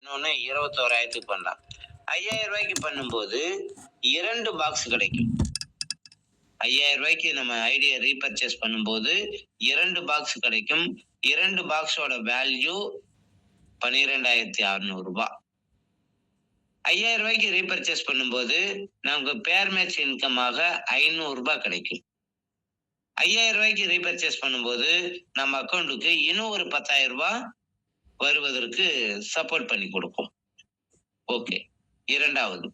இன்னொன்னு 21,000 பண்ணலாம். 5,000 பண்ணும்போது 2 பாக்ஸ் கிடைக்கும். 5,000 நம்ம ஐடியா ரீபர்ச்சேஸ் பண்ணும்போது 2 பாக்ஸ் கிடைக்கும். 2 பாக்ஸோட வேல்யூ 12,600 ரூபாய். 5,000 ரீபர்ச்சேஸ் பண்ணும்போது நமக்கு பேர் மேட்ச் இன்கமாக 500 ரூபாய் கிடைக்கும். 5,000 ரீபர்ச்சேஸ் பண்ணும்போது நம்ம அக்கௌண்ட்டுக்கு இன்னும் ஒரு 10,000 ரூபாய் வருவதற்கு சப்போர்ட் பண்ணி கொடுக்கும். ஓகே. இரண்டாவது,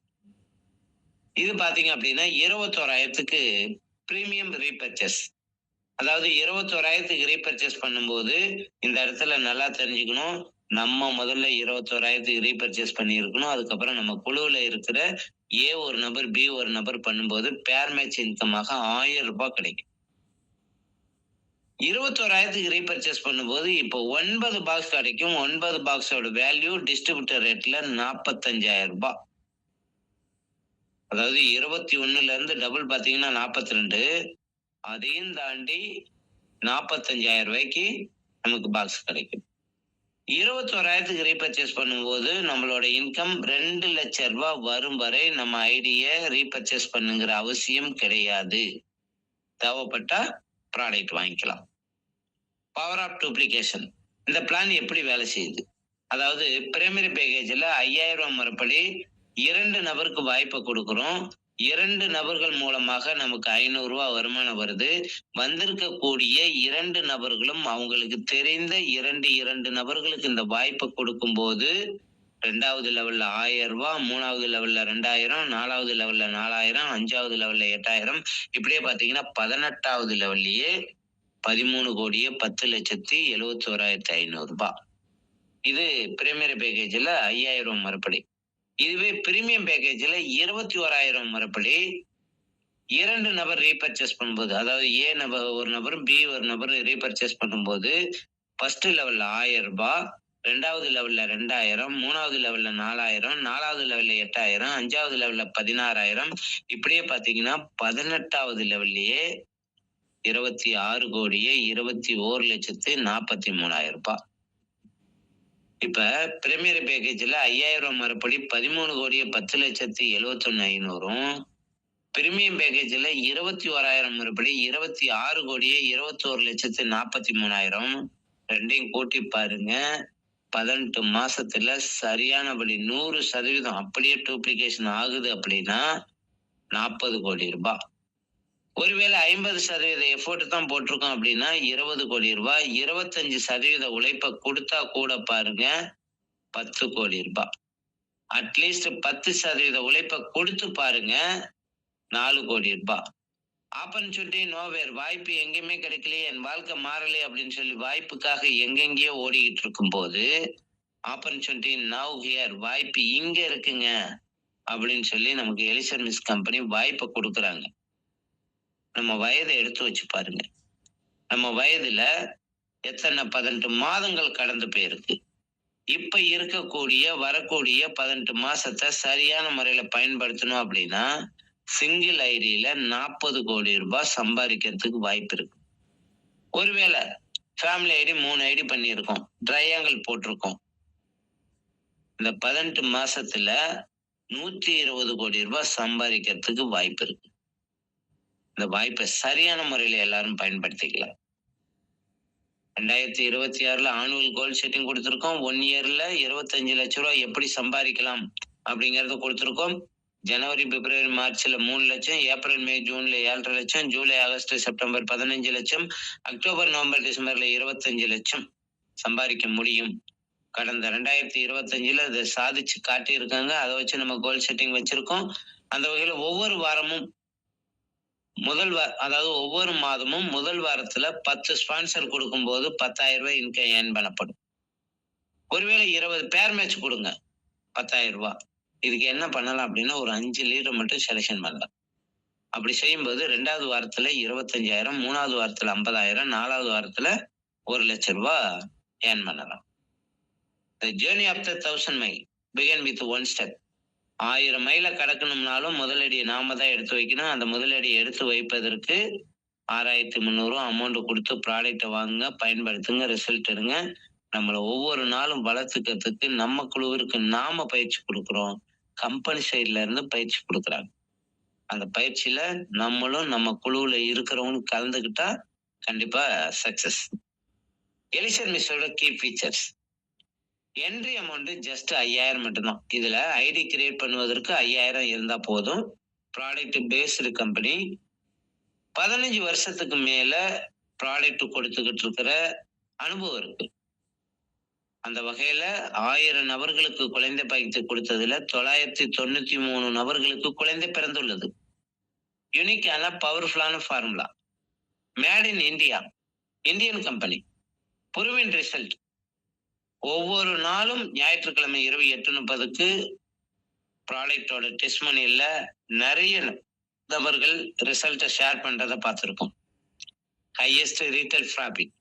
இது பாத்தீங்க அப்படின்னா 21,000 பிரீமியம் ரீபர்ச்சேஸ். அதாவது 21,000 ரீபர்ச்சேஸ் பண்ணும்போது இந்த இடத்துல நல்லா தெரிஞ்சுக்கணும், நம்ம முதல்ல 21,000 ரீபர்ச்சேஸ் பண்ணியிருக்கணும். அதுக்கப்புறம் நம்ம குழுவில் இருக்கிற ஏ ஒரு நபர் பி ஒரு நபர் பண்ணும்போது பேர் மேட்ச் இன்கமாக 1000 ரூபாய் கிடைக்கும். 21,000 ரீபர்ச்சேஸ் பண்ணும்போது இப்போ 9 பாக்ஸ் கிடைக்கும். 9 பாக்ஸோட வேல்யூ டிஸ்ட்ரிபியூட்டர் ரேட்ல 45,000 ரூபாய். அதாவது 21ல இருந்து டபுள் பாத்தீங்கன்னா 42, அதையும் தாண்டி 45,000 நமக்கு பாக்ஸ் கிடைக்கும். 21,000 ரீபர்ச்சேஸ் பண்ணும்போது நம்மளோட இன்கம் 2 லட்சம் ரூபாய் வரும் வரை நம்ம ஐடியை ரீபர்ச்சேஸ் பண்ணுங்கிற அவசியம் கிடையாது. தேவைப்பட்டா ப்ராடக்ட் வாங்கிக்கலாம். Power of duplication. இந்த பிளான் எப்படி வேலை செய்யுது? அதாவது பிரைமரி பேக்கேஜ்ல 5,000 முறைப்படி 2 நபருக்கு வாய்ப்பை கொடுக்கிறோம். 2 நபர்கள் மூலமாக நமக்கு 500 ரூபாய் வருமானம் வருது. வந்திருக்கக்கூடிய 2 நபர்களும் அவங்களுக்கு தெரிந்த 2 நபர்களுக்கு இந்த வாய்ப்பை கொடுக்கும் போது 2வது லெவல்ல 1000 ரூபாய், 3வது லெவல்ல 2,000, 4வது லெவல்ல 4,000, 5வது லெவல்ல 8,000, இப்படியே பாத்தீங்கன்னா 18வது லெவல்லயே 13,10,71,500 ரூபாய். இது பிரைமரி பேக்கேஜ்ல 5,000 முறைப்படி. இதுவே பிரீமியம் பேக்கேஜ்ல 21,000 முறைப்படி 2 நபர் ரீபர்ச்சேஸ் பண்ணும்போது, அதாவது ஏ நபர் ஒரு நபரும் பி ஒரு நபர் ரீபர்ச்சேஸ் பண்ணும்போது ஃபர்ஸ்ட் லெவல்ல 1000 ரூபாய், 2வது லெவல்ல 2,000, 3வது லெவல்ல 4,000, 4வது லெவல்ல 8,000, 5வது லெவல்ல 16,000, இப்படியே பாத்தீங்கன்னா 18வது லெவல்லயே 26,21,43,000 ரூபாய். இப்ப பிரைமரி பேக்கேஜ்ல 5,000 மறுபடி 13,10,71,500, பிரீமியம் பேக்கேஜ்ல 21,000 மறுபடி 26,21,43,000, ரெண்டையும் கூட்டி பாருங்க. 18 மாசத்துல சரியானபடி 100% அப்படியே டூப்ளிகேஷன் ஆகுது அப்படின்னா 40 கோடி ரூபாய். ஒருவேளை 50% எஃபோர்ட் தான் போட்டிருக்கோம் அப்படின்னா 20 கோடி ரூபாய். 25% உழைப்பை கொடுத்தா கூட பாருங்க 10 கோடி ரூபாய். அட்லீஸ்ட் 10% உழைப்பை கொடுத்து பாருங்க 4 கோடி ரூபாய். Opportunity nowhere. வாய்ப்பு எங்கேயுமே கிடைக்கலையே, என் வாழ்க்கை மாறலையே அப்படின்னு சொல்லி வாய்ப்புக்காக எங்கெங்கேயோ ஓடிக்கிட்டு இருக்கும் போது ஆப்பர்ச்சுனிட்டி நவ் ஹியர், வாய்ப்பு இங்க இருக்குங்க அப்படின்னு சொல்லி நமக்கு எலிசன் மிஸ் கம்பெனி வாய்ப்பை கொடுக்குறாங்க. நம்ம வயதை எடுத்து வச்சு பாருங்க. நம்ம வயதுல எத்தனை 18 மாதங்கள் கடந்து போயிருக்கு. இப்ப இருக்கக்கூடிய வரக்கூடிய 18 மாசத்தை சரியான முறையில பயன்படுத்தணும் அப்படின்னா சிங்கிள் ஐடியில 40 கோடி ரூபாய் சம்பாதிக்கிறதுக்கு வாய்ப்பு இருக்கு. ஒருவேளை ஃபேமிலி ஐடி 3 ஐடி பண்ணியிருக்கோம், ட்ரையாங்கிள் போட்டிருக்கோம். இந்த 18 மாசத்துல 120 கோடி ரூபாய் சம்பாதிக்கிறதுக்கு வாய்ப்பு இருக்கு. இந்த வாய்ப்பை சரியான முறையில எல்லாரும் பயன்படுத்திக்கலாம். 2026ல ஆனுவல் கோல் செட்டிங் கொடுத்திருக்கோம். 1 இயர்ல 25 லட்சம் ரூபாய் எப்படி சம்பாதிக்கலாம் அப்படிங்கறத கொடுத்திருக்கோம். ஜனவரி, பிப்ரவரி, மார்ச்ல 3 லட்சம், ஏப்ரல், மே, ஜூன்ல 7.5 லட்சம், ஜூலை, ஆகஸ்ட், செப்டம்பர் 15 லட்சம், அக்டோபர், நவம்பர், டிசம்பர்ல 25 லட்சம் சம்பாதிக்க முடியும். கடந்த 2025ல இதை சாதிச்சு காட்டியிருக்காங்க. அதை வச்சு நம்ம கோல் செட்டிங் வச்சிருக்கோம். அந்த வகையில ஒவ்வொரு வாரமும் அதாவது ஒவ்வொரு மாதமும் முதல் வாரத்துல 10 ஸ்பான்சர் கொடுக்கும் போது 10,000 ரூபாய் இன்கம் ஏர்ன் பண்ணப்படும். ஒருவேளை 20 பேர் மேட்ச் கொடுங்க 10,000 ரூபாய். இதுக்கு என்ன பண்ணலாம் அப்படின்னா ஒரு 5 லீடர் மட்டும் செலக்ஷன் பண்ணலாம். அப்படி செய்யும்போது 2வது வாரத்துல 25,000, 3வது வாரத்துல 50,000, 4வது வாரத்துல 1 லட்சம் ரூபாய் ஏர்ன் பண்ணலாம். The journey of the 1000 mile begin with one step. 1000 மைல கடக்கணும்னாலும் முதலடியை நாம தான் எடுத்து வைக்கணும். அந்த முதலடியை எடுத்து வைப்பதற்கு 6,300 அமௌண்ட் கொடுத்து ப்ராடக்டை வாங்குங்க, பயன்படுத்துங்க, ரிசல்ட் எடுங்க. நம்மள ஒவ்வொரு நாளும் வளர்த்துக்கிறதுக்கு நம்ம குழுவிற்கு நாம பயிற்சி கொடுக்கிறோம். கம்பெனி சைடுல இருந்து பயிற்சி கொடுக்குறாங்க. அந்த பயிற்சியில நம்மளும் நம்ம குழுவுல இருக்கிறவங்களும் கலந்துக்கிட்டா கண்டிப்பா சக்சஸ். எலிசன் மிஸ்ஸோட key features. Entry amount just 5000 மட்டும்தான். இதுல ஐடி கிரியேட் பண்ணுவதற்கு 5000 இருந்தா போதும். Product based company. 15 வருஷத்துக்கு மேல ப்ராடக்ட் கொடுத்துக்கிட்டு இருக்கிற அனுபவம் இருக்கு. அந்த வகையில 1000 நபர்களுக்கு குழந்தை பாக்கியத்தை கொடுத்ததுல 993 நபர்களுக்கு குழந்தை பிறந்துள்ளது. யூனிக்கான பவர்ஃபுல்லான formula. Made in India. Indian company. Proven result. ஒவ்வொரு நாளும் ஞாயிற்றுக்கிழமை இரவு 8:30க்கு ப்ராடக்டோட டெஸ்ட்மனியில நிறைய நபர்கள் ரிசல்ட்டை ஷேர் பண்றதை பார்த்துருக்கோம். Highest retail profit.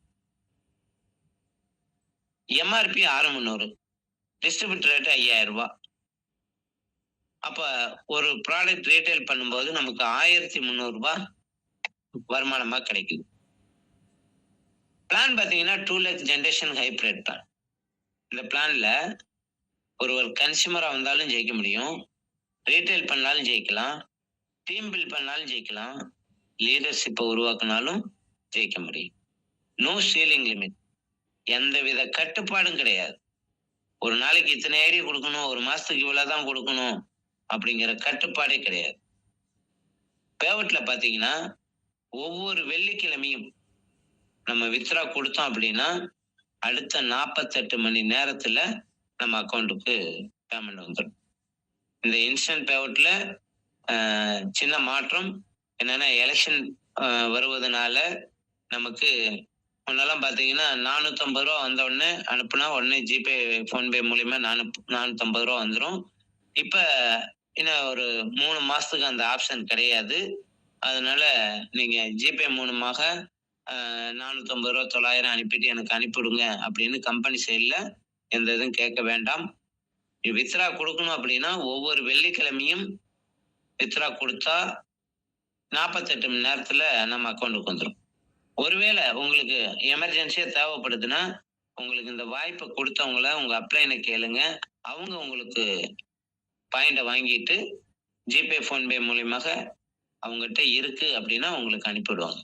MRP 6300. Distributor rate 5000 ரூபாய். அப்ப ஒரு ப்ராடக்ட் ரீட்டைல் பண்ணும்போது நமக்கு 1300 ரூபாய் வருமானமா கிடைக்குது. பிளான் பாத்தீங்கன்னா 2 lakh ஜெனரேஷன் ஹைப்ரிட் பிளான். இந்த பிளான்ல ஒருவர் கன்சியூமரா வந்தாலும் ஜெயிக்க முடியும், ரீட்டைல் பண்ணாலும் ஜெயிக்கலாம், டீம் பில்ட் பண்ணாலும் ஜெயிக்கலாம், லீடர்ஷிப்பை உருவாக்கினாலும் ஜெயிக்க முடியும். No ceiling limit. எந்தவித கட்டுப்பாடும் கிடையாது. ஒரு நாளைக்கு இத்தனை ஐடி கொடுக்கணும், ஒரு மாசத்துக்கு இவ்வளவுதான் கொடுக்கணும் அப்படிங்கிற கட்டுப்பாடே கிடையாது. பேவட்ல பாத்தீங்கன்னா ஒவ்வொரு வெள்ளிக்கிழமையும் நம்ம வித்ரா கொடுத்தோம் அப்படின்னா அடுத்த 48 மணி நேரத்துல நம்ம அக்கௌண்ட்டுக்கு பேமெண்ட் வந்துடும். இந்த இன்ஸ்டன்ட் பேவட்ல சின்ன மாற்றம் என்னன்னா, எலெக்ஷன் வருவதனால நமக்கு முன்னெல்லாம் பாத்தீங்கன்னா 450 ரூபா வந்த உடனே அனுப்புனா உடனே ஜிபே போன்பே மூலியமா 450 ரூபா வந்துடும். இப்ப இன்னும் ஒரு 3 மாசத்துக்கு அந்த ஆப்ஷன் கிடையாது. அதனால நீங்க ஜிபே மூலமாக 450 ரூபா 900 அனுப்பிட்டு எனக்கு அனுப்பிவிடுங்க அப்படின்னு கம்பெனி சைட்ல எந்த இதுவும் கேட்க வேண்டாம். வித்ரா கொடுக்கணும் அப்படின்னா ஒவ்வொரு வெள்ளிக்கிழமையும் வித்ரா கொடுத்தா 48 மணி நேரத்துல நம்ம அக்கௌண்ட்டுக்கு வந்துடும். ஒருவேளை உங்களுக்கு எமர்ஜென்சியா தேவைப்படுதுன்னா உங்களுக்கு இந்த வாய்ப்பை கொடுத்தவங்கள உங்க அப்ளைனை கேளுங்க. அவங்க உங்களுக்கு பாயிண்டை வாங்கிட்டு ஜிபே போன்பே மூலியமாக அவங்ககிட்ட இருக்கு அப்படின்னா உங்களுக்கு அனுப்பிவிடுவாங்க.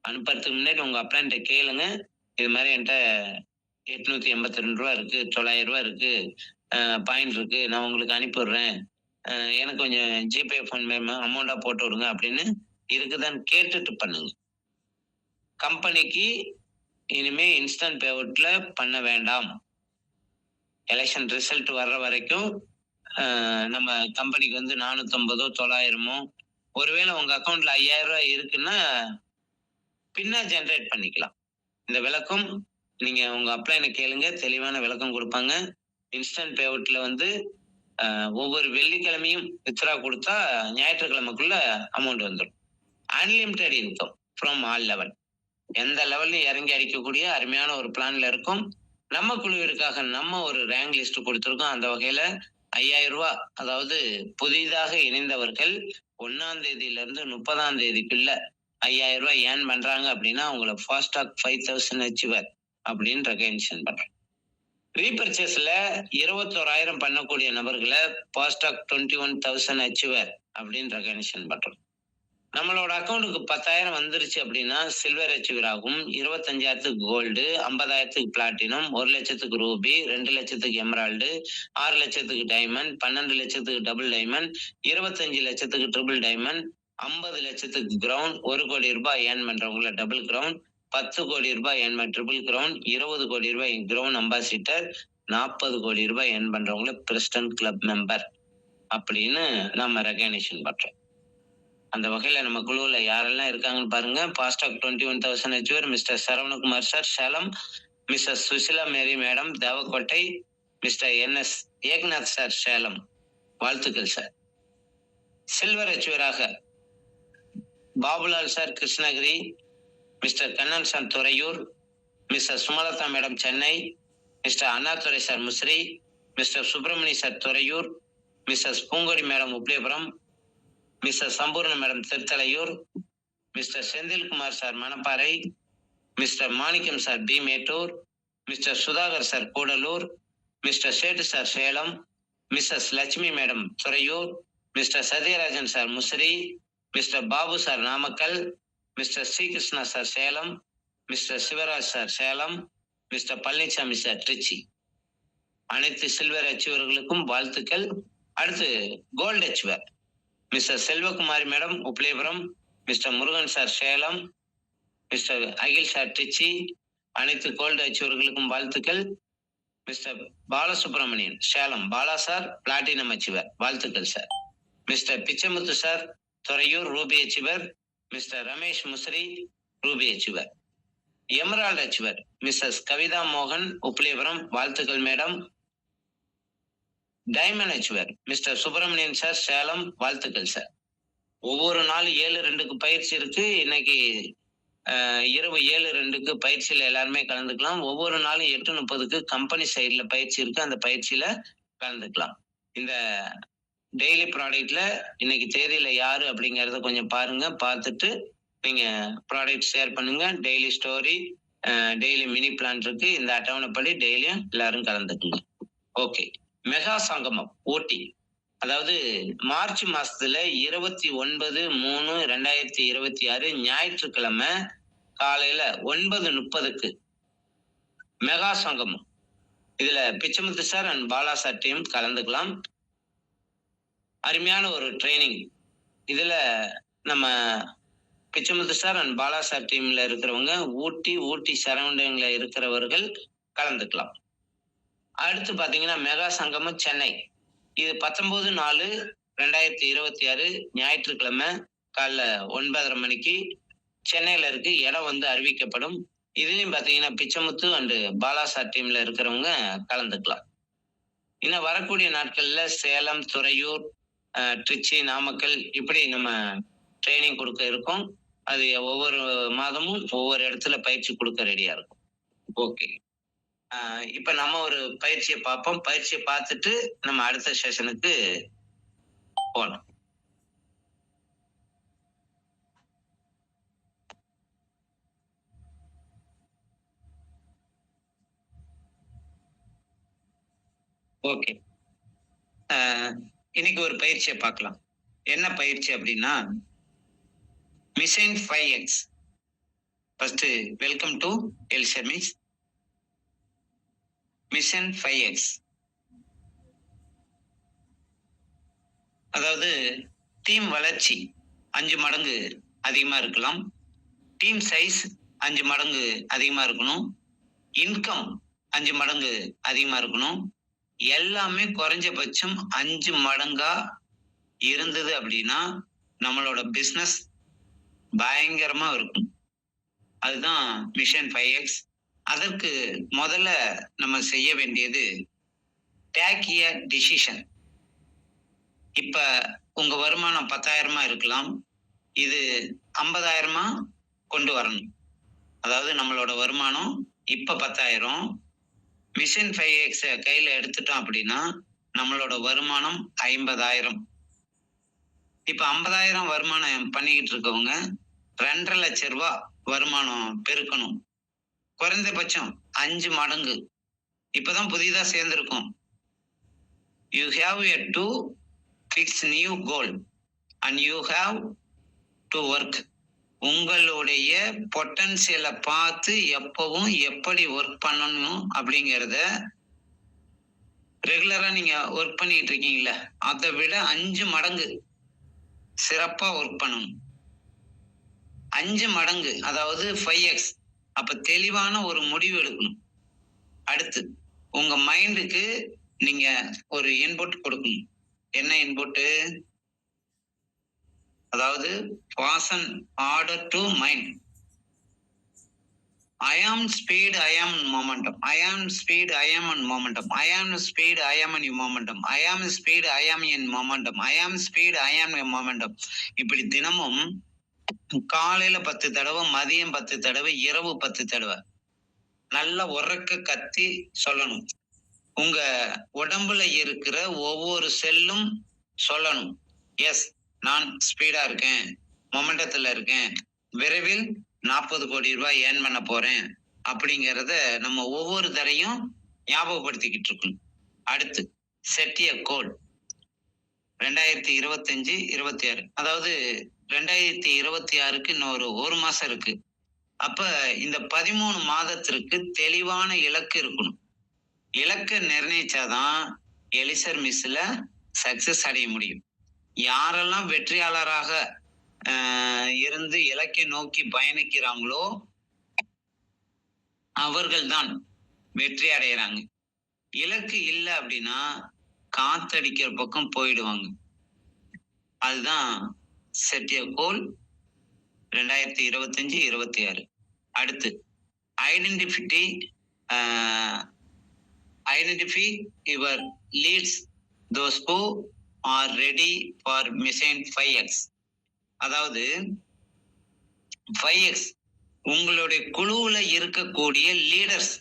அனுப்புறதுக்கு முன்னாடி உங்க அப்ளைன்ட்ட கேளுங்க, இது மாதிரி என்கிட்ட 882 ரூபா இருக்கு, 900 ரூபா இருக்கு, பாயிண்ட் இருக்கு, நான் உங்களுக்கு அனுப்பிடுறேன், எனக்கு கொஞ்சம் ஜிபே போன்பே அமௌண்டா போட்டு விடுங்க அப்படின்னு இருக்குதான்னு கேட்டுட்டு பண்ணுங்க. கம்பெனிக்கு இனிமே இன்ஸ்டன்ட் பேமெண்ட்ல பண்ண வேண்டாம். எலெக்ஷன் ரிசல்ட் வர்ற வரைக்கும் நம்ம கம்பெனிக்கு வந்து 450 900 ஒருவேளை உங்க அக்கௌண்ட்ல 5000 ரூபாய் இருக்குன்னா பின்னா ஜெனரேட் பண்ணிக்கலாம். இந்த விளக்கம் நீங்க உங்க அப்ளைனை கேளுங்க, தெளிவான விளக்கம் கொடுப்பாங்க. இன்ஸ்டன்ட் பேமெண்ட்ல வந்து ஒவ்வொரு வெள்ளிக்கிழமையும் வித்ரா கொடுத்தா ஞாயிற்றுக்கிழமைக்குள்ள அமௌண்ட் வந்துடும். Unlimited income from all level. எந்த லெவல்லையும் இறங்கி அடிக்கக்கூடிய அருமையான ஒரு பிளான்ல இருக்கும். நம்ம குழுவிற்காக நம்ம ஒரு ரேங்க் லிஸ்ட் கொடுத்துருக்கோம். அந்த வகையில 5000 ரூபாய், அதாவது புதிதாக இணைந்தவர்கள் 1ஆம் தேதியில இருந்து 30ஆம் தேதிக்குள்ள 5000 ரூபாய் ஏர்ன் பண்றாங்க அப்படின்னா அவங்கள ஃபாஸ்டாக் 5000 அச்சீவர் அப்படின்னு ரெகக்னிஷன் பண்றோம். ரீபர்ச்சேஸ்ல 21000 பண்ணக்கூடிய நபர்களை ஃபாஸ்டாக் 21000 அச்சீவர் அப்படின்னு ரெகக்னிஷன் பண்றோம். நம்மளோட அக்கௌண்ட்டுக்கு 10000 வந்துருச்சு அப்படின்னா சில்வர் அச்சீவர் ஆகும். 25000க்கு கோல்டு, 50000க்கு பிளாட்டினம், 1 லட்சத்துக்கு ரூபி, 2 லட்சத்துக்கு எமரால்டு, 6 லட்சத்துக்கு டைமண்ட், 12 லட்சத்துக்கு டபுள் டைமண்ட், 25 லட்சத்துக்கு ட்ரிபிள் டைமண்ட், 50 லட்சத்துக்கு கிரவுண்ட், 1 கோடி ரூபாய் ஏர்ன் பண்றவங்கள டபுள் கிரவுண்ட், 10 கோடி ரூபாய் ஏர்ன் பண்ண ட்ரிபிள் கிரவுண்ட், 20 கோடி ரூபாய் கிரவுண்ட் அம்பாசிடர், 40 கோடி ரூபாய் ஏர்ன் பண்றவங்கள பிரசிடென்ட் கிளப் மெம்பர் அப்படின்னு நம்ம ரெகக்னிஷன் பண்றோம். அந்த வகையில நம்ம குழுவுல யாரெல்லாம் இருக்காங்கன்னு பாருங்க. ஃபாஸ்டாக் 21000 achiever mister Saravanakumar sir Salem, mister Susila Mary madam Devakottai, mister NS Eknath sir Salem. வாழ்த்துக்கள் சார். சில்வர் அச்சீவராக Babulal sir Krishnagiri, mister Kannan sir Thuraiyur, mister Sumalatha madam Chennai, mister Annadurai sir Musiri, mister Subramani sir Thuraiyur, mister Poongodi madam Ubliyapuram, mister Sampoorna madam Thiruthalaiyur, mister Senthilkumar sir Manapparai, mister Manickam sir P Mettur, mister Sudhakar sir Gudalur, mister Settu sir Salem, Mrs Lakshmi madam Thuraiyur, mister Sathyarajan sir Musiri, mister Babu sir Namakkal, mister Srikrishna sir Salem, mister Sivaraj sir Salem, mister Palanisamy sir Trichy. அனைத்து silver அச்சீவர்களுக்கும் வாழ்த்துக்கள். அடுத்து gold achiever mister Selvakumari madam Ublepuram, mister Murugan sir Salem, mister Akil sir Trichy. அனைத்து gold அச்சீவர்களுக்கும் வாழ்த்துக்கள். Mister Balasubramanian Salem Bala sir platinum achiever, வாழ்த்துக்கள் sir. Mister Pichamuthu sir Thuraiyur ruby achiever, mister Ramesh Musiri ruby achiever. Emerald achiever Mrs Kavitha மோகன் உப்ளேபுரம், வாழ்த்துக்கள் madam. Diamond achiever mister Subramanian sir Salem, வாழ்த்துக்கள் சார். ஒவ்வொரு நாள் 7-2க்கு பயிற்சி இருக்கு. இன்னைக்கு இரவு 7-2க்கு பயிற்சியில எல்லாருமே கலந்துக்கலாம். ஒவ்வொரு நாளும் 8:30க்கு கம்பெனி சைட்ல பயிற்சி இருக்கு, அந்த பயிற்சியில கலந்துக்கலாம். இந்த டெய்லி ப்ராடக்ட்ல இன்னைக்கு தேதியில யாரு அப்படிங்கறத கொஞ்சம் பாருங்க. பார்த்துட்டு நீங்க ப்ராடக்ட் ஷேர் பண்ணுங்க. Daily story, daily mini plan இருக்கு. இந்த அட்டவணைப்படி டெய்லியும் எல்லாரும் கலந்துக்குங்க. ஓகே. மெகா சங்கமம் ஊட்டி, அதாவது மார்ச் மாசத்துல 29/3/2026 ஞாயிற்றுக்கிழமை காலையில 9:30க்கு மெகா சங்கமம். இதுல Pichamuthu sir and Bala sir team கலந்துக்கலாம். அருமையான ஒரு ட்ரைனிங். இதுல நம்ம Pichamuthu sir and Bala sir டீம்ல இருக்கிறவங்க ஊட்டி சரௌண்டிங்ல இருக்கிறவர்கள் கலந்துக்கலாம். அடுத்து பாத்தீங்கன்னா மெகா சங்கமம் சென்னை, இது 19/4/2026 ஞாயிற்றுக்கிழமை காலைல 9:30 மணிக்கு சென்னையில இருக்கு. இடம் வந்து அறிவிக்கப்படும். இதுலயும் பாத்தீங்கன்னா பிச்சமுத்து அண்ட் பாலா சார் டீம்ல இருக்கிறவங்க கலந்துக்கலாம். இன்னும் வரக்கூடிய நாட்கள்ல சேலம், துறையூர், திருச்சி, நாமக்கல் இப்படி நம்ம ட்ரைனிங் கொடுக்க இருக்கோம். அது ஒவ்வொரு மாதமும் ஒவ்வொரு இடத்துல பயிற்சி கொடுக்க ரெடியா இருக்கும். ஓகே. இப்ப நம்ம ஒரு பயிற்சியை பார்ப்போம். பயிற்சியை பார்த்துட்டு நம்ம அடுத்த செஷனுக்கு போலாம். ஓகே. இன்னைக்கு ஒரு பயிற்சியை பார்க்கலாம். என்ன பயிற்சி அப்படின்னா mission 5x. First welcome to எல்ஷர்மிஸ். மிஷன் 5x அதாவது டீம் வளர்ச்சி 5 மடங்கு அதிகமா இருக்கலாம். டீம் சைஸ் 5 மடங்கு அதிகமா இருக்கணும். இன்கம் 5 மடங்கு அதிகமா இருக்கணும். எல்லாமே குறைஞ்சபட்சம் 5 மடங்கா இருந்தது அப்படின்னா நம்மளோட பிசினஸ் பயங்கரமா இருக்கும். அதுதான் மிஷன் 5x. அதற்கு முதல்ல நம்ம செய்ய வேண்டியது டேக் எ டிசிஷன். இப்ப உங்க வருமானம் 10,000 இருக்கலாம், இது 50,000 கொண்டு வரணும். அதாவது நம்மளோட வருமானம் இப்ப 10,000, மிஷன் 5x கையில எடுத்துட்டோம் அப்படின்னா நம்மளோட வருமானம் 50,000. இப்ப 50,000 வருமானம் பண்ணிக்கிட்டு இருக்கவங்க 2.5 லட்சம் ரூபாய் வருமானம் பெருக்கணும். குறைந்தபட்சம் 5 மடங்கு. இப்பதான் புதிதா சேர்ந்திருக்கும். You have to fix new goal and you have to work. உங்களுடைய பொட்டன்சியலை பார்த்து எப்பவும் எப்படி ஒர்க் பண்ணணும் அப்படிங்கிறத ரெகுலரா நீங்க ஒர்க் பண்ணிட்டு இருக்கீங்களா, அதை விட 5 மடங்கு சிறப்பா ஒர்க் பண்ணணும். 5 மடங்கு, அதாவது 5x. அப்ப தெளிவான ஒரு முடிவு எடுக்கணும். அடுத்து உங்க மைண்டுக்கு நீங்க ஒரு இன்புட் கொடுக்கணும். என்ன இன்புட்? அதாவது passion order to mind. I am speed, I am momentum. I am speed, I am in momentum. I am speed, I am in momentum. I am speed, I am in momentum. I am speed, I am in momentum. இப்படி தினமும் காலையில 10 தடவை, மதியம் 10 தடவை, இரவு 10 தடவை நல்லா உறக்க கத்தி சொல்லணும். உங்க உடம்புல இருக்கிற ஒவ்வொரு செல்லும் சொல்லணும், எஸ் நான் ஸ்பீடா இருக்கேன், மொமெண்டத்துல இருக்கேன், விரைவில் 40 கோடி ரூபாய் ஏர்ன் பண்ண போறேன், அப்படிங்கிறத நம்ம ஒவ்வொரு தரையும் ஞாபகப்படுத்திக்கிட்டு இருக்கணும். அடுத்து செட்டிய கோல் 2025, 26, அதாவது 2026க்கு இன்னொரு ஒரு மாசம் இருக்கு. அப்ப இந்த 13 மாதத்திற்கு தெளிவான இலக்கு இருக்கணும். இலக்கை நிர்ணயிச்சாதான் எலிசர் மிஸ்ல சக்சஸ் அடைய முடியும். யாரெல்லாம் வெற்றியாளராக இருந்து இலக்கை நோக்கி பயணிக்கிறாங்களோ அவர்கள்தான் வெற்றி அடைகிறாங்க. இலக்கு இல்லை அப்படின்னா காத்தடிக்கிற பக்கம் போயிடுவாங்க. அதுதான் செட்டிய கோல் 2025, 26. அடுத்து identify your leads those who are ready for mission 5x. அதாவது 5x உங்களுடைய குழுவுல இருக்கக்கூடிய லீடர்ஸ்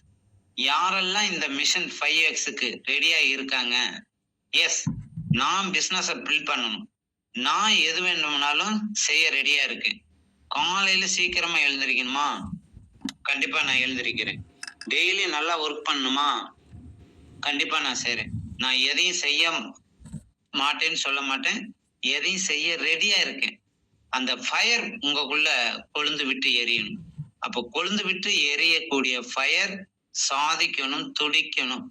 யாரெல்லாம் இந்த மிஷன் 5xக்கு ரெடியா இருக்காங்க. எஸ், நான் பிசினஸ் பில்ட் பண்ணணும், நான் எது வேண்டும்னாலும் செய்ய ரெடியா இருக்கேன். காலையில சீக்கிரமா எழுந்திருக்கணுமா? கண்டிப்பா நான் எழுந்திருக்கிறேன். டெய்லி நல்லா ஒர்க் பண்ணணுமா? கண்டிப்பா நான் செய்றேன். நான் எதையும் செய்ய மாட்டேன்னு சொல்ல மாட்டேன், எதையும் செய்ய ரெடியா இருக்கேன். அந்த ஃபயர் உங்களுக்குள்ள கொழுந்து விட்டு எரியணும். அப்போ கொழுந்து விட்டு எரியக்கூடிய ஃபயர் சாதிக்கணும், துடிக்கணும்.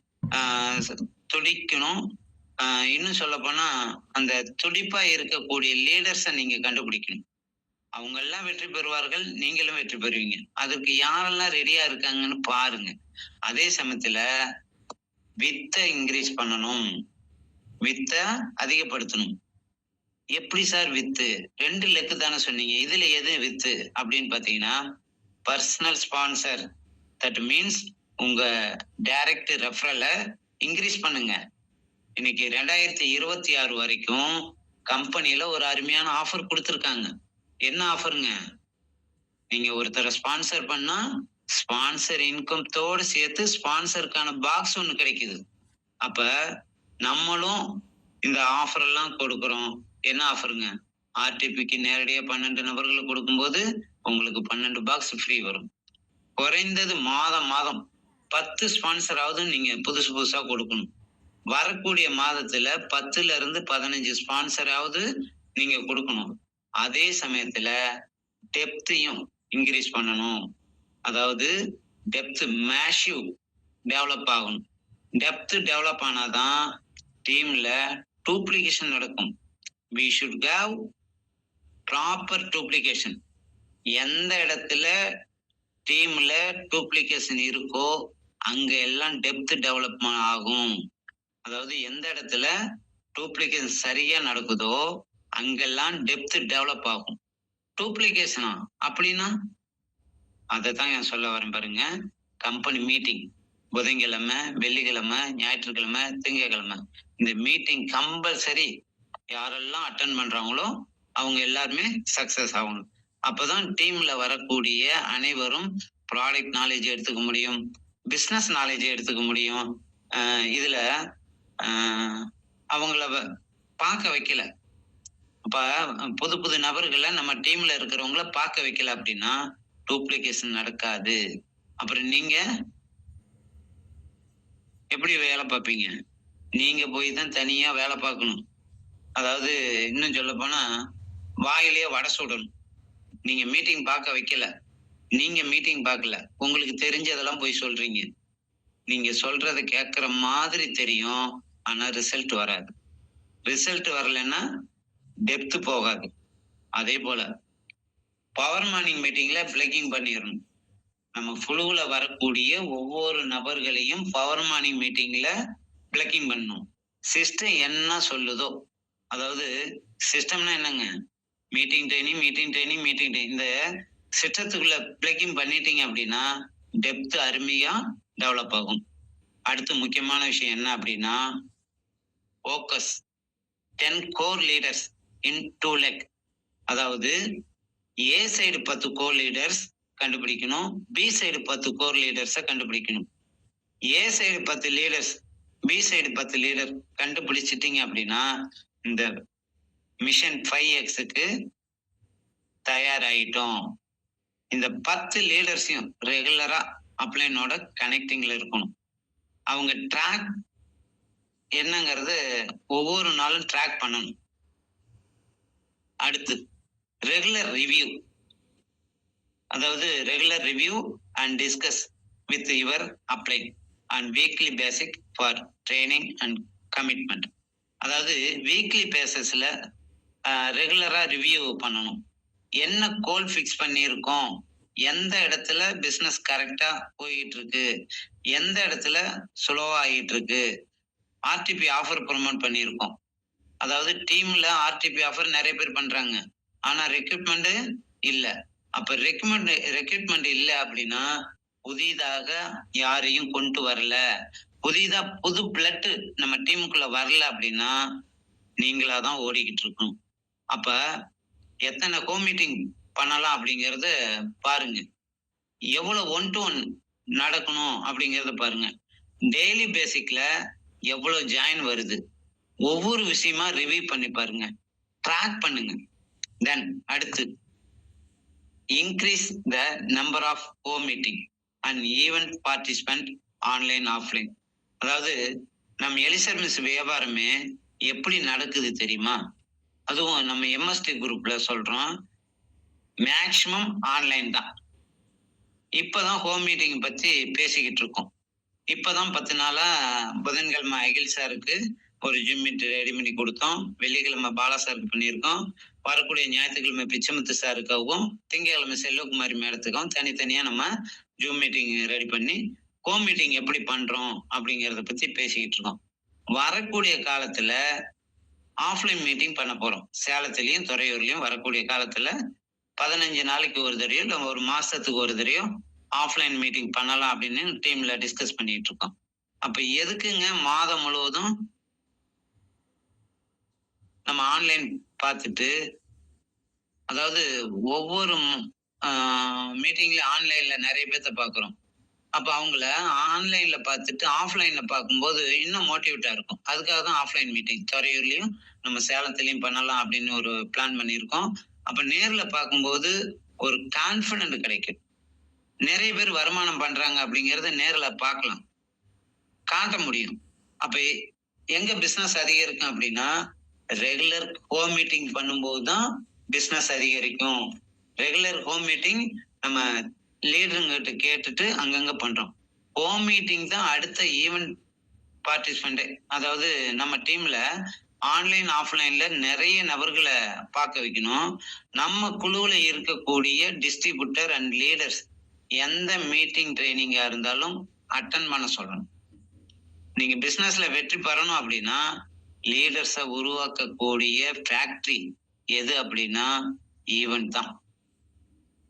இன்னும் சொல்ல போனா அந்த துடிப்பா இருக்கக்கூடிய லீடர்ஸை நீங்க கண்டுபிடிக்கணும். அவங்க எல்லாம் வெற்றி பெறுவார்கள், நீங்களும் வெற்றி பெறுவீங்க. அதுக்கு யாரெல்லாம் ரெடியா இருக்காங்கன்னு பாருங்க. அதே சமயத்துல வித்தை இன்க்ரீஸ் பண்ணணும், வித்தை அதிகப்படுத்தணும். எப்படி சார் வித்து? 2 லெக்கு தானே சொன்னீங்க, இதுல எது வித்து அப்படின்னு பாத்தீங்கன்னா பர்சனல் ஸ்பான்சர். தட் மீன்ஸ் உங்க டைரக்ட் ரெஃபரலை இன்க்ரீஸ் பண்ணுங்க. இன்னைக்கு 2026 வரைக்கும் கம்பெனில ஒரு அருமையான ஆஃபர் கொடுத்துருக்காங்க. என்ன ஆஃபருங்க? நீங்க ஒருத்தரை ஸ்பான்சர் பண்ணா ஸ்பான்சர் இன்கம்தோடு சேர்த்து ஸ்பான்சருக்கான பாக்ஸ் ஒன்று கிடைக்குது. அப்ப நம்மளும் இந்த ஆஃபர் எல்லாம் கொடுக்குறோம். என்ன ஆஃபருங்க? ஆர்டிபிக்கு நேரடியா 12 நபர்களுக்கு கொடுக்கும்போது உங்களுக்கு 12 பாக்ஸ் ஃப்ரீ வரும். குறைந்தது மாதம் 10 ஸ்பான்சராவது நீங்க புதுசா கொடுக்கணும். வரக்கூடிய மாதத்துல 10ல இருந்து 15 ஸ்பான்சராவது நீங்க கொடுக்கணும். அதே சமயத்துல டெப்த்தையும் இன்க்ரீஸ் பண்ணணும். அதாவது டெப்த் மேசிவ் டெவலப் ஆகணும். டெப்த் டெவலப் ஆனாதான் டீம்ல டூப்ளிகேஷன் நடக்கும். we should have proper duplication. எந்த இடத்துல டீம்ல டூப்ளிகேஷன் இருக்கோ அங்க எல்லாம் டெப்த் டெவலப்மெண்ட் ஆகும். அதாவது எந்த இடத்துல டூப்ளிகேஷன் சரியா நடக்குதோ அங்கெல்லாம் டெப்த் டெவலப் ஆகும். டூப்ளிகேஷனா அப்படின்னா அதை தான் நான் சொல்ல வரேன் பாருங்க. கம்பெனி மீட்டிங் புதன்கிழமை, வெள்ளிக்கிழமை, ஞாயிற்றுக்கிழமை, திங்கக்கிழமை இந்த மீட்டிங் கம்பல்சரி யாரெல்லாம் அட்டன் பண்றாங்களோ அவங்க எல்லாருமே சக்சஸ் ஆகணும். அப்பதான் டீம்ல வரக்கூடிய அனைவரும் ப்ராடக்ட் நாலேஜ் எடுத்துக்க முடியும், பிசினஸ் நாலேஜ் எடுத்துக்க முடியும். இதுல அவங்கள பார்க்க வைக்கல. அப்ப புது நபர்களை நம்ம டீம்ல இருக்கிறவங்கள பார்க்க வைக்கல அப்படின்னா டூப்ளிகேஷன் நடக்காது. அப்புறம் நீங்க எப்படி வேலை பார்ப்பீங்க? நீங்க போய் தான் தனியா வேலை பார்க்கணும். அதாவது இன்னும் சொல்ல போனா வாயிலேயே வடை சுடணும். நீங்க மீட்டிங் பார்க்க வைக்கல, நீங்க மீட்டிங் பார்க்கல, உங்களுக்கு தெரிஞ்சதெல்லாம் போய் சொல்றீங்க. நீங்க சொல்றத கேட்கற மாதிரி தெரியும், ஆனா ரிசல்ட் வராது. ரிசல்ட் வரலன்னா டெப்த் போகாது. அதே போல பவர் மார்னிங் மீட்டிங்ல பிளக்கிங் பண்ணிடணும். நம்ம குழுவுல வரக்கூடிய ஒவ்வொரு நபர்களையும் பவர் மார்னிங் மீட்டிங்ல பிளக்கிங் பண்ணணும். சிஸ்டம் என்ன சொல்லுதோ, அதாவது சிஸ்டம்னா என்னங்க? Meeting training. இந்த சிஸ்டத்துக்குள்ள பிளக்கிங் பண்ணிட்டீங்க அப்படின்னா டெப்த் அருமையா டெவலப் ஆகும். அடுத்து முக்கியமான விஷயம் என்ன அப்படின்னா focus 10 core leaders in 2 leg. அதாவது ஏ சைடு 10 கோர் லீடர்ஸ் கண்டுபிடிக்கணும், பி சைடு 10 கோர் லீடர்ஸை கண்டுபிடிக்கணும். A side 10 leaders, B side 10 leader கண்டுபிடிச்சிட்டீங்க அப்படின்னா இந்த மிஷன் 5xக்கு தயாராயிட்டோம். இந்த 10 லீடர்ஸையும் ரெகுலரா அப்ளைனோட கனெக்டிங்ல இருக்கணும். அவங்க ட்ராக் என்னங்கிறது ஒவ்வொரு நாளும் ட்ராக் பண்ணணும். அடுத்து ரெகுலர் ரிவ்யூ, அதாவது regular review and discuss with your apply and weekly basic for training and commitment. அதாவது வீக்லி பேசஸ்ல ரெகுலரா ரிவ்யூ பண்ணணும். என்ன கோல் ஃபிக்ஸ் பண்ணியிருக்கோம், எந்த இடத்துல பிசினஸ் கரெக்டா போயிட்டு இருக்கு, எந்த இடத்துல ஸ்லோவா ஆகிட்டு இருக்கு. ஆர்டிபி ஆஃபர் ப்ரொமோட் பண்ணியிருக்கோம். அதாவது டீம்ல ஆர்டிபி ஆஃபர் நிறைய பேர் பண்றாங்க, ஆனா ரெக்ரூட்மெண்ட் இல்ல. அப்ப ரெக்ரூட்மெண்ட் இல்ல அப்படின்னா புதிதாக யாரையும் கொண்டு வரல, புது பிளட் நம்ம டீமுக்குள்ள வரல அப்படின்னா நீங்களா தான் ஓடிக்கிட்டு இருக்கணும். அப்ப எத்தனை கோ மீட்டிங் பண்ணலாம் அப்படிங்கறத பாருங்க. எவ்வளவு 1 to 1 நடக்கணும் அப்படிங்கறத பாருங்க. டெய்லி பேசிக்ல எவ்வளவு ஜாயின் வருது, ஒவ்வொரு விஷயமா ரிவ்யூ பண்ணி பாருங்க, ட்ராக் பண்ணுங்க. தென் அடுத்து increase the number of go meeting and event participant online offline. அதாவது நம்ம எலிசர் மிஸ் வியாபாரமே எப்படி நடக்குது தெரியுமா? அதுவும் நம்ம எம்எஸ்டி குரூப்ல சொல்றோம், மேக்சிமம் ஆன்லைன் தான். இப்பதான் ஹோம் மீட்டிங் பத்தி பேசிக்கிட்டு இருக்கோம். இப்பதான் 10 நாளா புதன்கிழமை அகில் சாருக்கு ஒரு ஜூம் மீட் ரெடி பண்ணி கொடுத்தோம். வெள்ளிக்கிழமை பாலா சாருக்கு பண்ணியிருக்கோம். வரக்கூடிய ஞாயிற்றுக்கிழமை பிச்சமுத்து சாருக்காகவும் திங்கட்கிழமை செல்வகுமாரி மேடத்துக்கும் தனித்தனியா நம்ம ஜூம் மீட்டிங் ரெடி பண்ணி ஹோம் மீட்டிங் எப்படி பண்றோம் அப்படிங்கறத பத்தி பேசிக்கிட்டு இருக்கோம். வரக்கூடிய காலத்துல ஆஃப்லைன் மீட்டிங் பண்ண போறோம். சேலத்திலையும் துறையூர்லயும் வரக்கூடிய காலத்துல 15 நாளைக்கு ஒரு தடவையோ இல்லை ஒரு மாசத்துக்கு ஒரு தடவையோ ஆஃப்லைன் மீட்டிங் பண்ணலாம் அப்படின்னு டீம்ல டிஸ்கஸ் பண்ணிட்டு இருக்கோம். அப்ப எதுக்குங்க மாதம் முழுவதும் நம்ம ஆன்லைன் பார்த்துட்டு, அதாவது ஒவ்வொரு மீட்டிங்ல ஆன்லைன்ல நிறைய பேர்த்த பாக்குறோம். அப்ப அவங்கள ஆன்லைன்ல பார்த்துட்டு ஆஃப்லைன்ல பார்க்கும்போது இன்னும் மோட்டிவேட்டா இருக்கும். அதுக்காக தான் ஆஃப்லைன் மீட்டிங் துறையூர்லயும் நம்ம சேலத்திலையும் பண்ணலாம் அப்படின்னு ஒரு பிளான் பண்ணியிருக்கோம். அப்ப நேர்ல பார்க்கும்போது ஒரு கான்பிடன்ட் கிடைக்கும். நிறைய பேர் வருமானம் பண்றாங்க அப்படிங்கறத நேர்ல பார்க்கலாம், காட்ட முடியும். அப்ப எங்க பிசினஸ் அதிகரிக்கும் அப்படின்னா ரெகுலர் ஹோம் மீட்டிங் பண்ணும்போது தான் பிசினஸ் அதிகரிக்கும். ரெகுலர் ஹோம் மீட்டிங் நம்ம லீடருங்கிட்ட கேட்டுட்டு அங்கங்க பண்றோம். ஹோம் மீட்டிங் தான் அடுத்த ஈவென்ட் பார்ட்டிசிபென்ட். அதாவது நம்ம டீம்ல ஆன்லைன் ஆஃப்லைன்ல நிறைய நபர்களை பார்க்க வைக்கணும். நம்ம குழுவுல இருக்கக்கூடிய டிஸ்ட்ரிபியூட்டர் அண்ட் லீடர்ஸ் எந்த மீட்டிங் ட்ரைனிங்கா இருந்தாலும் அட்டன் பண்ண சொல்லணும். நீங்க பிசினஸ்ல வெற்றி பெறணும் அப்படின்னா லீடர்ஸை உருவாக்கக்கூடிய ஃபேக்டரி எது அப்படின்னா ஈவென்ட் தான்.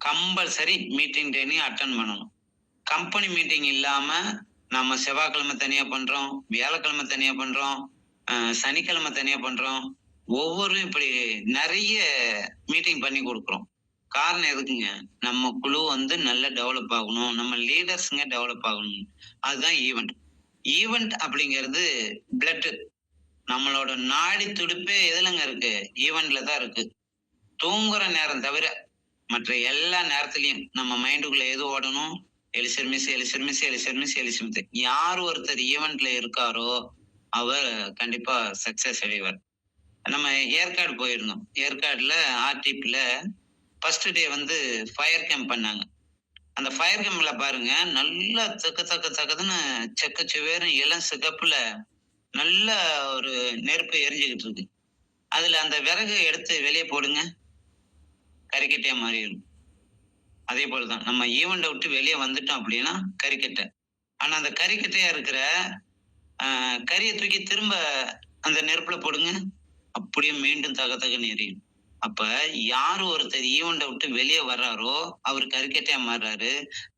கம்பல்சரி மீட்டிங் ட்ரைனிங் அட்டன் பண்ணணும். கம்பெனி மீட்டிங் இல்லாம நம்ம செவ்வாய்க்கிழமை தனியா பண்றோம், வியாழக்கிழமை தனியா பண்றோம், சனிக்கிழமை தனியா பண்றோம். ஒவ்வொரு இப்படி நிறைய மீட்டிங் பண்ணி கொடுக்குறோம். காரணம் எதுக்குங்க? நம்ம குழு நல்ல டெவலப் ஆகணும், நம்ம லீடர்ஸுங்க டெவலப் ஆகணும். அதுதான் ஈவெண்ட். ஈவெண்ட் அப்படிங்கிறது பிளட். நம்மளோட நாடி துடிப்பே எதுலங்க இருக்கு? ஈவெண்ட்ல தான் இருக்கு. தூங்குற நேரம் தவிர மற்ற எல்லா நேரத்திலையும் நம்ம மைண்டுக்குள்ள எது ஓடணும்? Elixir miss, elixir miss, elixir miss, elixir miss. யார் ஒருத்தர் ஈவெண்ட்ல இருக்காரோ அவர் கண்டிப்பா சக்சஸ் அடைவார். நம்ம ஏற்காடு போயிருந்தோம். ஏற்காடுல ஆர்டிபில ஃபர்ஸ்ட் டே ஃபயர் கேம்ப் பண்ணாங்க. அந்த ஃபயர் கேம்ப்ல பாருங்க, நல்லா தக்குன்னு செக்க சுவேரும் இளம் சிகப்புல நல்ல ஒரு நெருப்பு எரிஞ்சுக்கிட்டு இருக்கு. அதுல அந்த விறகு எடுத்து வெளியே போடுங்க, கறிக்கட்டையா மாறிடும். அதே போலதான் நம்ம ஈவெண்ட்டை விட்டு வெளியே வந்துட்டோம் அப்படின்னா கறிக்கட்டை. ஆனா அந்த கறிக்கட்டையா இருக்கிற கறியை தூக்கி திரும்ப அந்த நெருப்புல போடுங்க, அப்படியே மீண்டும் தகன்னு எரியும். அப்ப யாரு ஒருத்தர் ஈவெண்ட்டை விட்டு வெளியே வர்றாரோ அவர் கறிக்கட்டையா மாறுறாரு.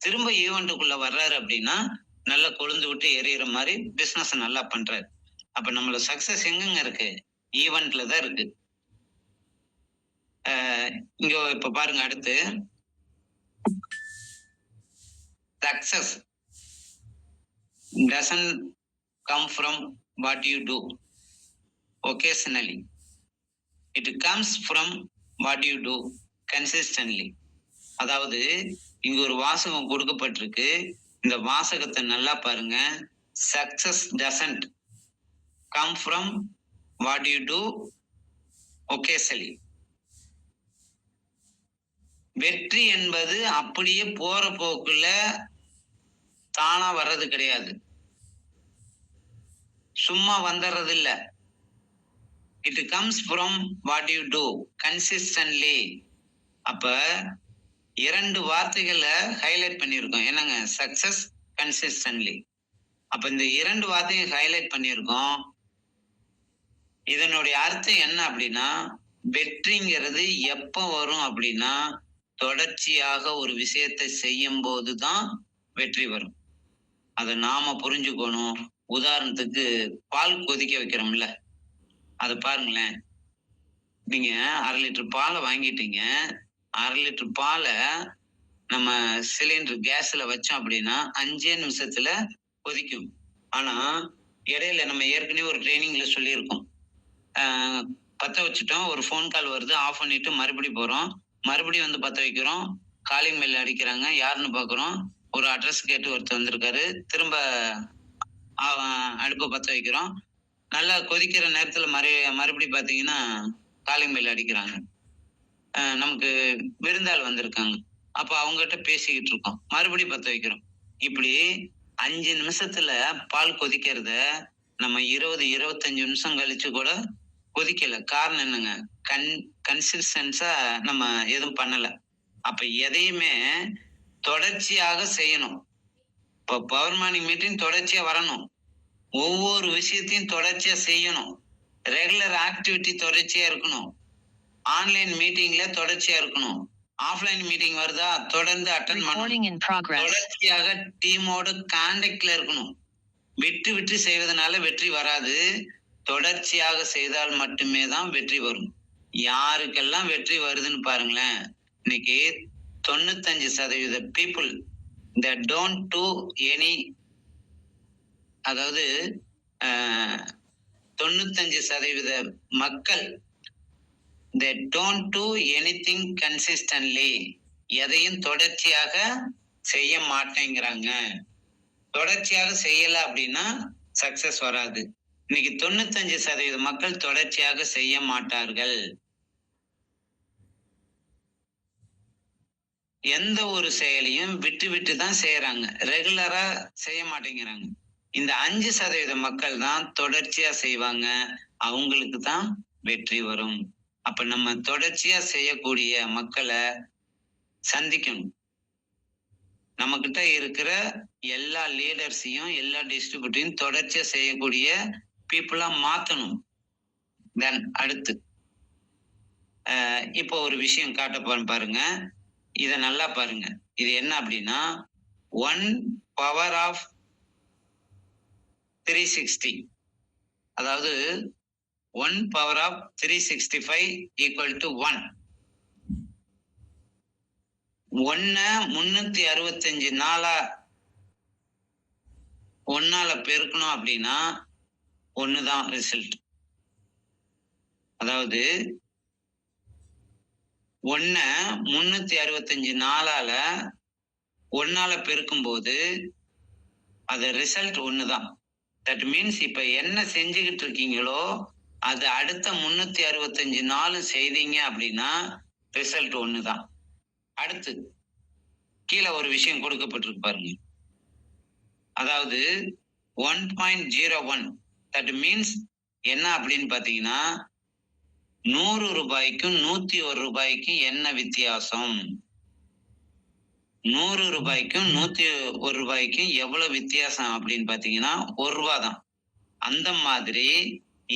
திரும்ப ஈவெண்ட்டுக்குள்ள வர்றாரு அப்படின்னா நல்லா கொழுந்து விட்டு எரியற மாதிரி பிசினஸ் நல்லா பண்றாரு. அப்ப நம்மளோட சக்சஸ் எங்கங்க இருக்கு? ஈவெண்ட்ல தான் இருக்கு. இங்க இப்ப பாருங்க, அடுத்து success doesn't come from what you do occasionally, it comes from what you do consistently. அதாவது இங்க ஒரு வாசகம் கொடுக்கப்பட்டிருக்கு, இந்த வாசகத்தை நல்லா பாருங்க. Success doesn't come from what you do occasionally. வெற்றி என்பது அப்படியே போற போக்குல தானா வர்றது கிடையாது, சும்மா வந்துடுறது இல்ல. It comes from what you do consistently. அப்ப 2 வார்த்தைகளை ஹைலைட் பண்ணியிருக்கோம். என்னங்க? Success, consistently. அப்ப இந்த 2 வார்த்தையை ஹைலைட் பண்ணியிருக்கோம். இதனுடைய அர்த்தம் என்ன அப்படின்னா, வெற்றிங்கிறது எப்ப வரும் அப்படின்னா, தொடர்ச்சியாக ஒரு விஷயத்தை செய்யும் போதுதான் வெற்றி வரும். அதை நாம புரிஞ்சுக்கணும். உதாரணத்துக்கு பால் கொதிக்க வைக்கிறோம்ல, அதை பாருங்களேன். நீங்க 1/2 லிட்டர் பாலை வாங்கிட்டீங்க. 1/2 லிட்டர் பாலை நம்ம சிலிண்டர் கேஸ்ல வச்சோம் அப்படின்னா 5 நிமிஷத்துல கொதிக்கும். ஆனா இடையில நம்ம ஏற்கனவே ஒரு ட்ரைனிங்ல சொல்லியிருக்கோம், பத்த வச்சுட்டோம், ஒரு ஃபோன் கால் வருது, ஆஃப் பண்ணிட்டு மறுபடியும் போறோம், மறுபடியும் வந்து பத்த வைக்கிறோம், காலிங் பெல் அடிக்கிறாங்க, யாருன்னு பாக்குறோம், ஒரு அட்ரஸ் கேட்டு ஒருத்தர் வந்திருக்காரு, திரும்ப அடுப்பை பத்த வைக்கிறோம். நல்லா கொதிக்கிற நேரத்துல மறுபடியும் பாத்தீங்கன்னா காலிங் பெல் அடிக்கிறாங்க, நமக்கு விருந்தாள் வந்திருக்காங்க. அப்ப அவங்ககிட்ட பேசிக்கிட்டு இருக்கோம், மறுபடியும் பத்த வைக்கிறோம். இப்படி 5 நிமிஷத்துல பால் கொதிக்கிறத நம்ம 20-25 நிமிஷம் கழிச்சு கூட கொதிக்கல. காரணம் என்னங்க? கன்சிஸ்டன்ஸா நம்ம எதுவும் பண்ணல. அப்ப எதையுமே தொடர்ச்சியாக செய்யணும். இப்போ பவர் மார்னிங் மீட்டிங் தொடர்ச்சியா வரணும், ஒவ்வொரு விஷயத்தையும் தொடர்ச்சியா செய்யணும், ரெகுலர் ஆக்டிவிட்டி தொடர்ச்சியா இருக்கணும், ஆன்லைன் மீட்டிங்ல தொடர்ச்சியா இருக்கணும், ஆஃப்லைன் மீட்டிங் வருதா தொடர்ந்து அட்டெண்ட் பண்ணணும், தொடர்ச்சியாக டீமோட கான்டாக்ட்ல இருக்கணும். விட்டு விட்டு செய்வதனால வெற்றி வராது, தொடர்ச்சியாக செய்தால் மட்டுமே தான் வெற்றி வரும். யாருக்கெல்லாம் வெற்றி வருதுன்னு பாருங்களேன். இன்னைக்கு 95% people that don't do any, அதாவது 95% மக்கள் they don't do anything consistently, எதையும் தொடர்ச்சியாக செய்ய மாட்டேங்கிறாங்க. தொடர்ச்சியாக செய்யல அப்படின்னா சக்சஸ் வராது. இன்னைக்கு 95% மக்கள் தொடர்ச்சியாக செய்ய மாட்டார்கள். எந்த ஒரு செயலையும் விட்டு விட்டு தான் செய்யறாங்க, ரெகுலரா செய்ய மாட்டேங்கிறாங்க. இந்த 5% மக்கள் தான் தொடர்ச்சியா செய்வாங்க, அவங்களுக்கு தான் வெற்றி வரும். அப்ப நம்ம தொடர்ச்சியா செய்யக்கூடிய மக்களை சந்திக்கணும். நம்ம கிட்ட இருக்கிற எல்லா லீடர்ஸையும் எல்லா டிஸ்ட்ரிபியூட்டையும் தொடர்ச்சியா செய்யக்கூடிய பீப்புளா மாத்தணும். தென் அடுத்து இப்போ ஒரு விஷயம் காட்ட போறேன் பாருங்க, இத நல்லா பாருங்க. இது என்ன அப்படின்னா 1 பவர் ஆஃப் 360, அதாவது 1 பவர் ஆஃப் 365 ஈக்குவல் டு 1. 365 நாளா 1ஆல பெருக்கணும் அப்படின்னா 1 தான் ரிசல்ட். அதாவது 365 நாளால 1ஆல பெருக்கும் போது அது ரிசல்ட் 1 தான். தட் மீன்ஸ் இப்ப என்ன செஞ்சுக்கிட்டு இருக்கீங்களோ அது அடுத்த 365 நாளும் செய்தீங்க அப்படின்னா ரிசல்ட் 1 தான். அடுத்து கீழே ஒரு விஷயம் கொடுக்கப்பட்டிருக்கு பாருங்க, அதாவது 1.01, தட் மீன்ஸ் என்ன அப்படின்னு பாத்தீங்கன்னா 100 ரூபாய்க்கும் 101 ரூபாய்க்கும் என்ன வித்தியாசம், 100 ரூபாய்க்கும் 101 ரூபாய்க்கும் எவ்வளவு வித்தியாசம் அப்படின்னு பாத்தீங்கன்னா 1 ரூபா தான். அந்த மாதிரி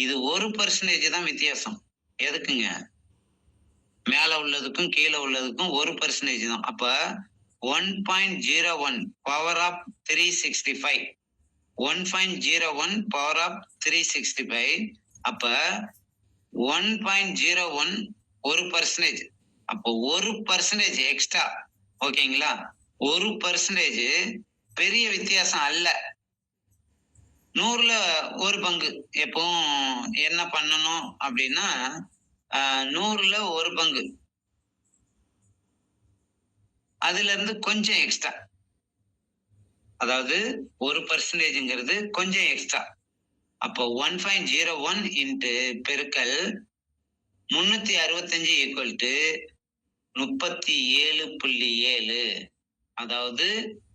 இது 1% தான் வித்தியாசம். எதுக்குங்க? மேல உள்ளதுக்கும் கீழே உள்ளதுக்கும் 1% தான். அப்ப 1.01 பவர் ஆஃப் 365, 1.01 பவர் ஆஃப் 365, அப்ப 1.01 1%. அப்போ 1% எக்ஸ்ட்ரா. ஓகேங்களா? 1% பெரிய வித்தியாசம் அல்ல. 100ல 1 பங்கு. எப்பவும் என்ன பண்ணணும் அப்படின்னா 100ல 1 பங்கு, அதுல இருந்து கொஞ்சம் எக்ஸ்ட்ரா. அதாவது 1%ங்கிறது கொஞ்சம் எக்ஸ்ட்ரா. அப்போ 1.01 இன்ட்டு பெருக்கல் 365 ஈக்குவல் டு 37.7. அதாவது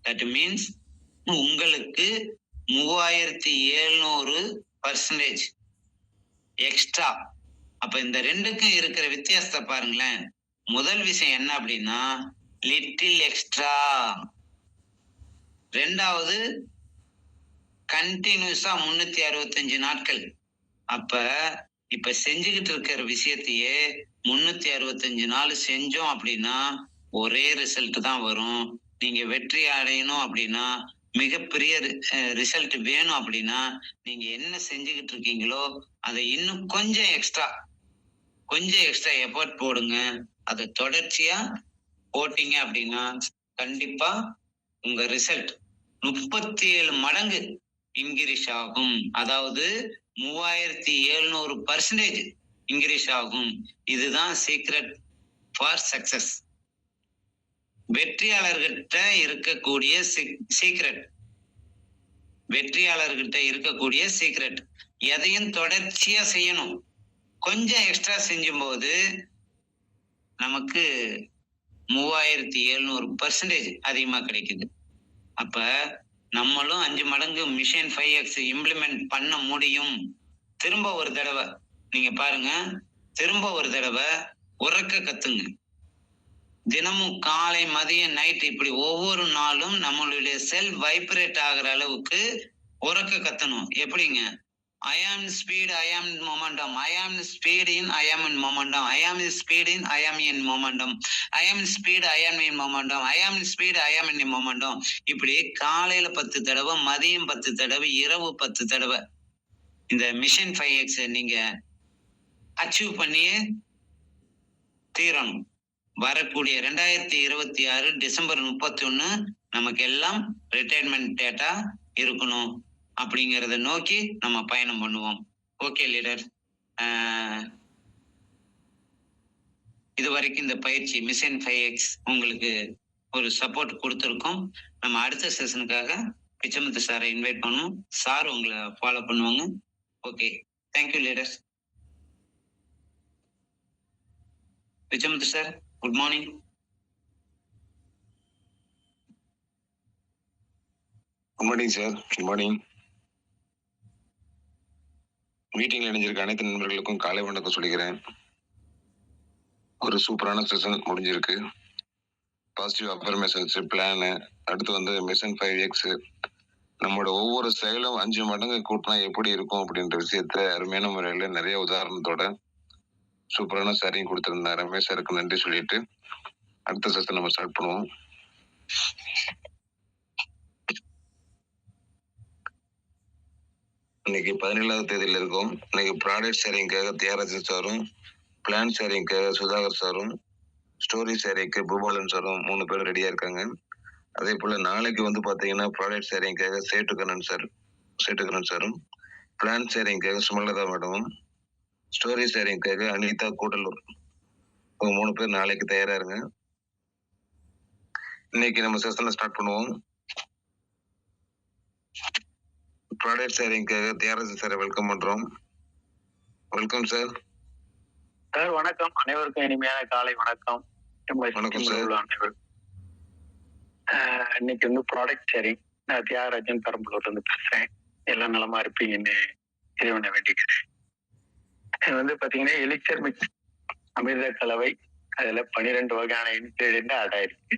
தட் மீன்ஸ் உங்களுக்கு 3700% எக்ஸ்ட்ரா. அப்ப இந்த ரெண்டுக்கும் இருக்கிற வித்தியாசத்தை பாருங்களேன். முதல் விஷயம் என்ன அப்படின்னா லிட்டில் எக்ஸ்ட்ரா. ரெண்டாவது கண்டினியூஸா 365 நாட்கள். அப்ப இப்ப செஞ்சுக்கிட்டு இருக்கிற விஷயத்தையே 365 நாள் செஞ்சோம் அப்படின்னா ஒரே ரிசல்ட் தான் வரும். நீங்க வெற்றி அடையணும் அப்படின்னா, மிகப்பெரிய ரிசல்ட் வேணும் அப்படின்னா நீங்க என்ன செஞ்சுக்கிட்டு இருக்கீங்களோ அதை இன்னும் கொஞ்சம் எக்ஸ்ட்ரா எஃபர்ட் போடுங்க. அதை தொடர்ச்சியா போட்டீங்க அப்படின்னா கண்டிப்பா உங்க ரிசல்ட் 37 மடங்கு இன்க்ரீஸ் ஆகும். அதாவது 3700% இன்க்ரீஸ் ஆகும். இதுதான் சீக்ரெட் ஃபார் சக்சஸ். வெற்றியாளர்கிட்ட இருக்கக்கூடிய சீக்ரெட் எதையும் தொடர்ச்சியா செய்யணும். கொஞ்சம் எக்ஸ்ட்ரா செஞ்சும் போது நமக்கு 3700% அதிகமா கிடைக்குது. அப்ப நம்மளும் 5 மடங்கு மிஷன் 5X இம்ப்ளிமெண்ட் பண்ண முடியும். திரும்ப ஒரு தடவை நீங்க பாருங்க, திரும்ப ஒரு தடவை உறக்க கத்துங்க. தினமும் காலை மதியம் நைட் இப்படி ஒவ்வொரு நாளும் நம்மளுடைய செல் வைப்ரேட் ஆகிற அளவுக்கு உறக்க கத்தணும். எப்படிங்க? I am speed, I am momentum. I am speed in, I am in momentum. I am speed in, I am in momentum. I am speed, I am in momentum. I am speed, I am in momentum. இப்படி காலையில 10 தடவை, மதியம் 10 தடவை, இரவு 10 தடவை இந்த mission 5X நீங்க achieve பண்ணியே தீரணும். வரக்கூடிய 2026 டிசம்பர் 31 நமக்கு எல்லாம் ரிட்டையர்மெண்ட் டேட்டா இருக்கணும் அப்படிங்கிறத நோக்கி நம்ம பயணம் பண்ணுவோம். ஓகே லீடர், இது வரைக்கும் இந்த பயிற்சி மிஷன் 5X உங்களுக்கு ஒரு சப்போர்ட் கொடுத்துருக்கோம். நம்ம அடுத்த செஷனுக்காக பிச்சமுத்து சாரை இன்வைட் பண்ணுவோம். சார் உங்களை ஃபாலோ பண்ணுவாங்க. Okay, thank you leaders. Pichamuthu sir, good morning. Good morning sir. Good morning. மீட்டிங்ல இணைஞ்சிருக்க அனைத்து நண்பர்களுக்கும் காலை வணக்கம் சொல்லிக்கிறேன். ஒரு சூப்பரான செஷன் முடிஞ்சிருக்கு. பாசிட்டிவ் அஃபர்மேஷன்ஸ், பிளானு, அடுத்து மிஷன் 5X. நம்மளோட ஒவ்வொரு செயலும் 5 மடங்கு கூட்டினா எப்படி இருக்கும் அப்படின்ற விஷயத்த அருமையான முறையில நிறைய உதாரணத்தோட சூப்பரான ஷேரிங் கொடுத்திருந்தேன். ரமேஷ் சாருக்கு நன்றி சொல்லிட்டு அடுத்த செஷன் நம்ம ஸ்டார்ட் பண்ணுவோம். இன்னைக்கு 17வது தேதியில இருக்கோம். இன்னைக்கு ப்ராடக்ட் ஷேரிங்காக தியாகராஜன் சாரும், பிளான் ஷேரிங்காக சுதாகர் சாரும், ஸ்டோரி ஷேரிங்க்கு பூபாலன் சாரும் 3 பேரும் ரெடியா இருக்காங்க. அதே போல நாளைக்கு பாத்தீங்கன்னா ப்ராடக்ட் ஷேரிங்காக சேட்டுக்கண்ணன் சாரும், பிளான் ஷேரிங்காக சுமலதா மேடமும், ஸ்டோரி ஷேரிங்காக அனிதா கூடலூர், அவங்க 3 பேர் நாளைக்கு தயாரா இருங்க. இன்னைக்கு நம்ம செஷனை ஸ்டார்ட் பண்ணுவோம். ப்ராடக்ட் ஷேரிங்காக தியாகராஜன் சாரை வெல்கம் பண்றோம். Welcome sir. சார் வணக்கம். அனைவருக்கும் இனிமையான காலை வணக்கம். வணக்கம் சார். இன்னைக்கு ப்ராடக்ட் ஷேரிங். நான் தியாகராஜன் பெரம்பலூர்ல இருந்து பேசுறேன். எல்லாம் நலமா இருப்பீங்கன்னு இறைவனை வேண்டிக்கிறேன். பாத்தீங்கன்னா எலிக்சர் மிக்ஸ் அமிர்த கலவை, அதுல 12 வகையான இன்கிரீடியன்ட் ஆட் ஆயிருக்கு.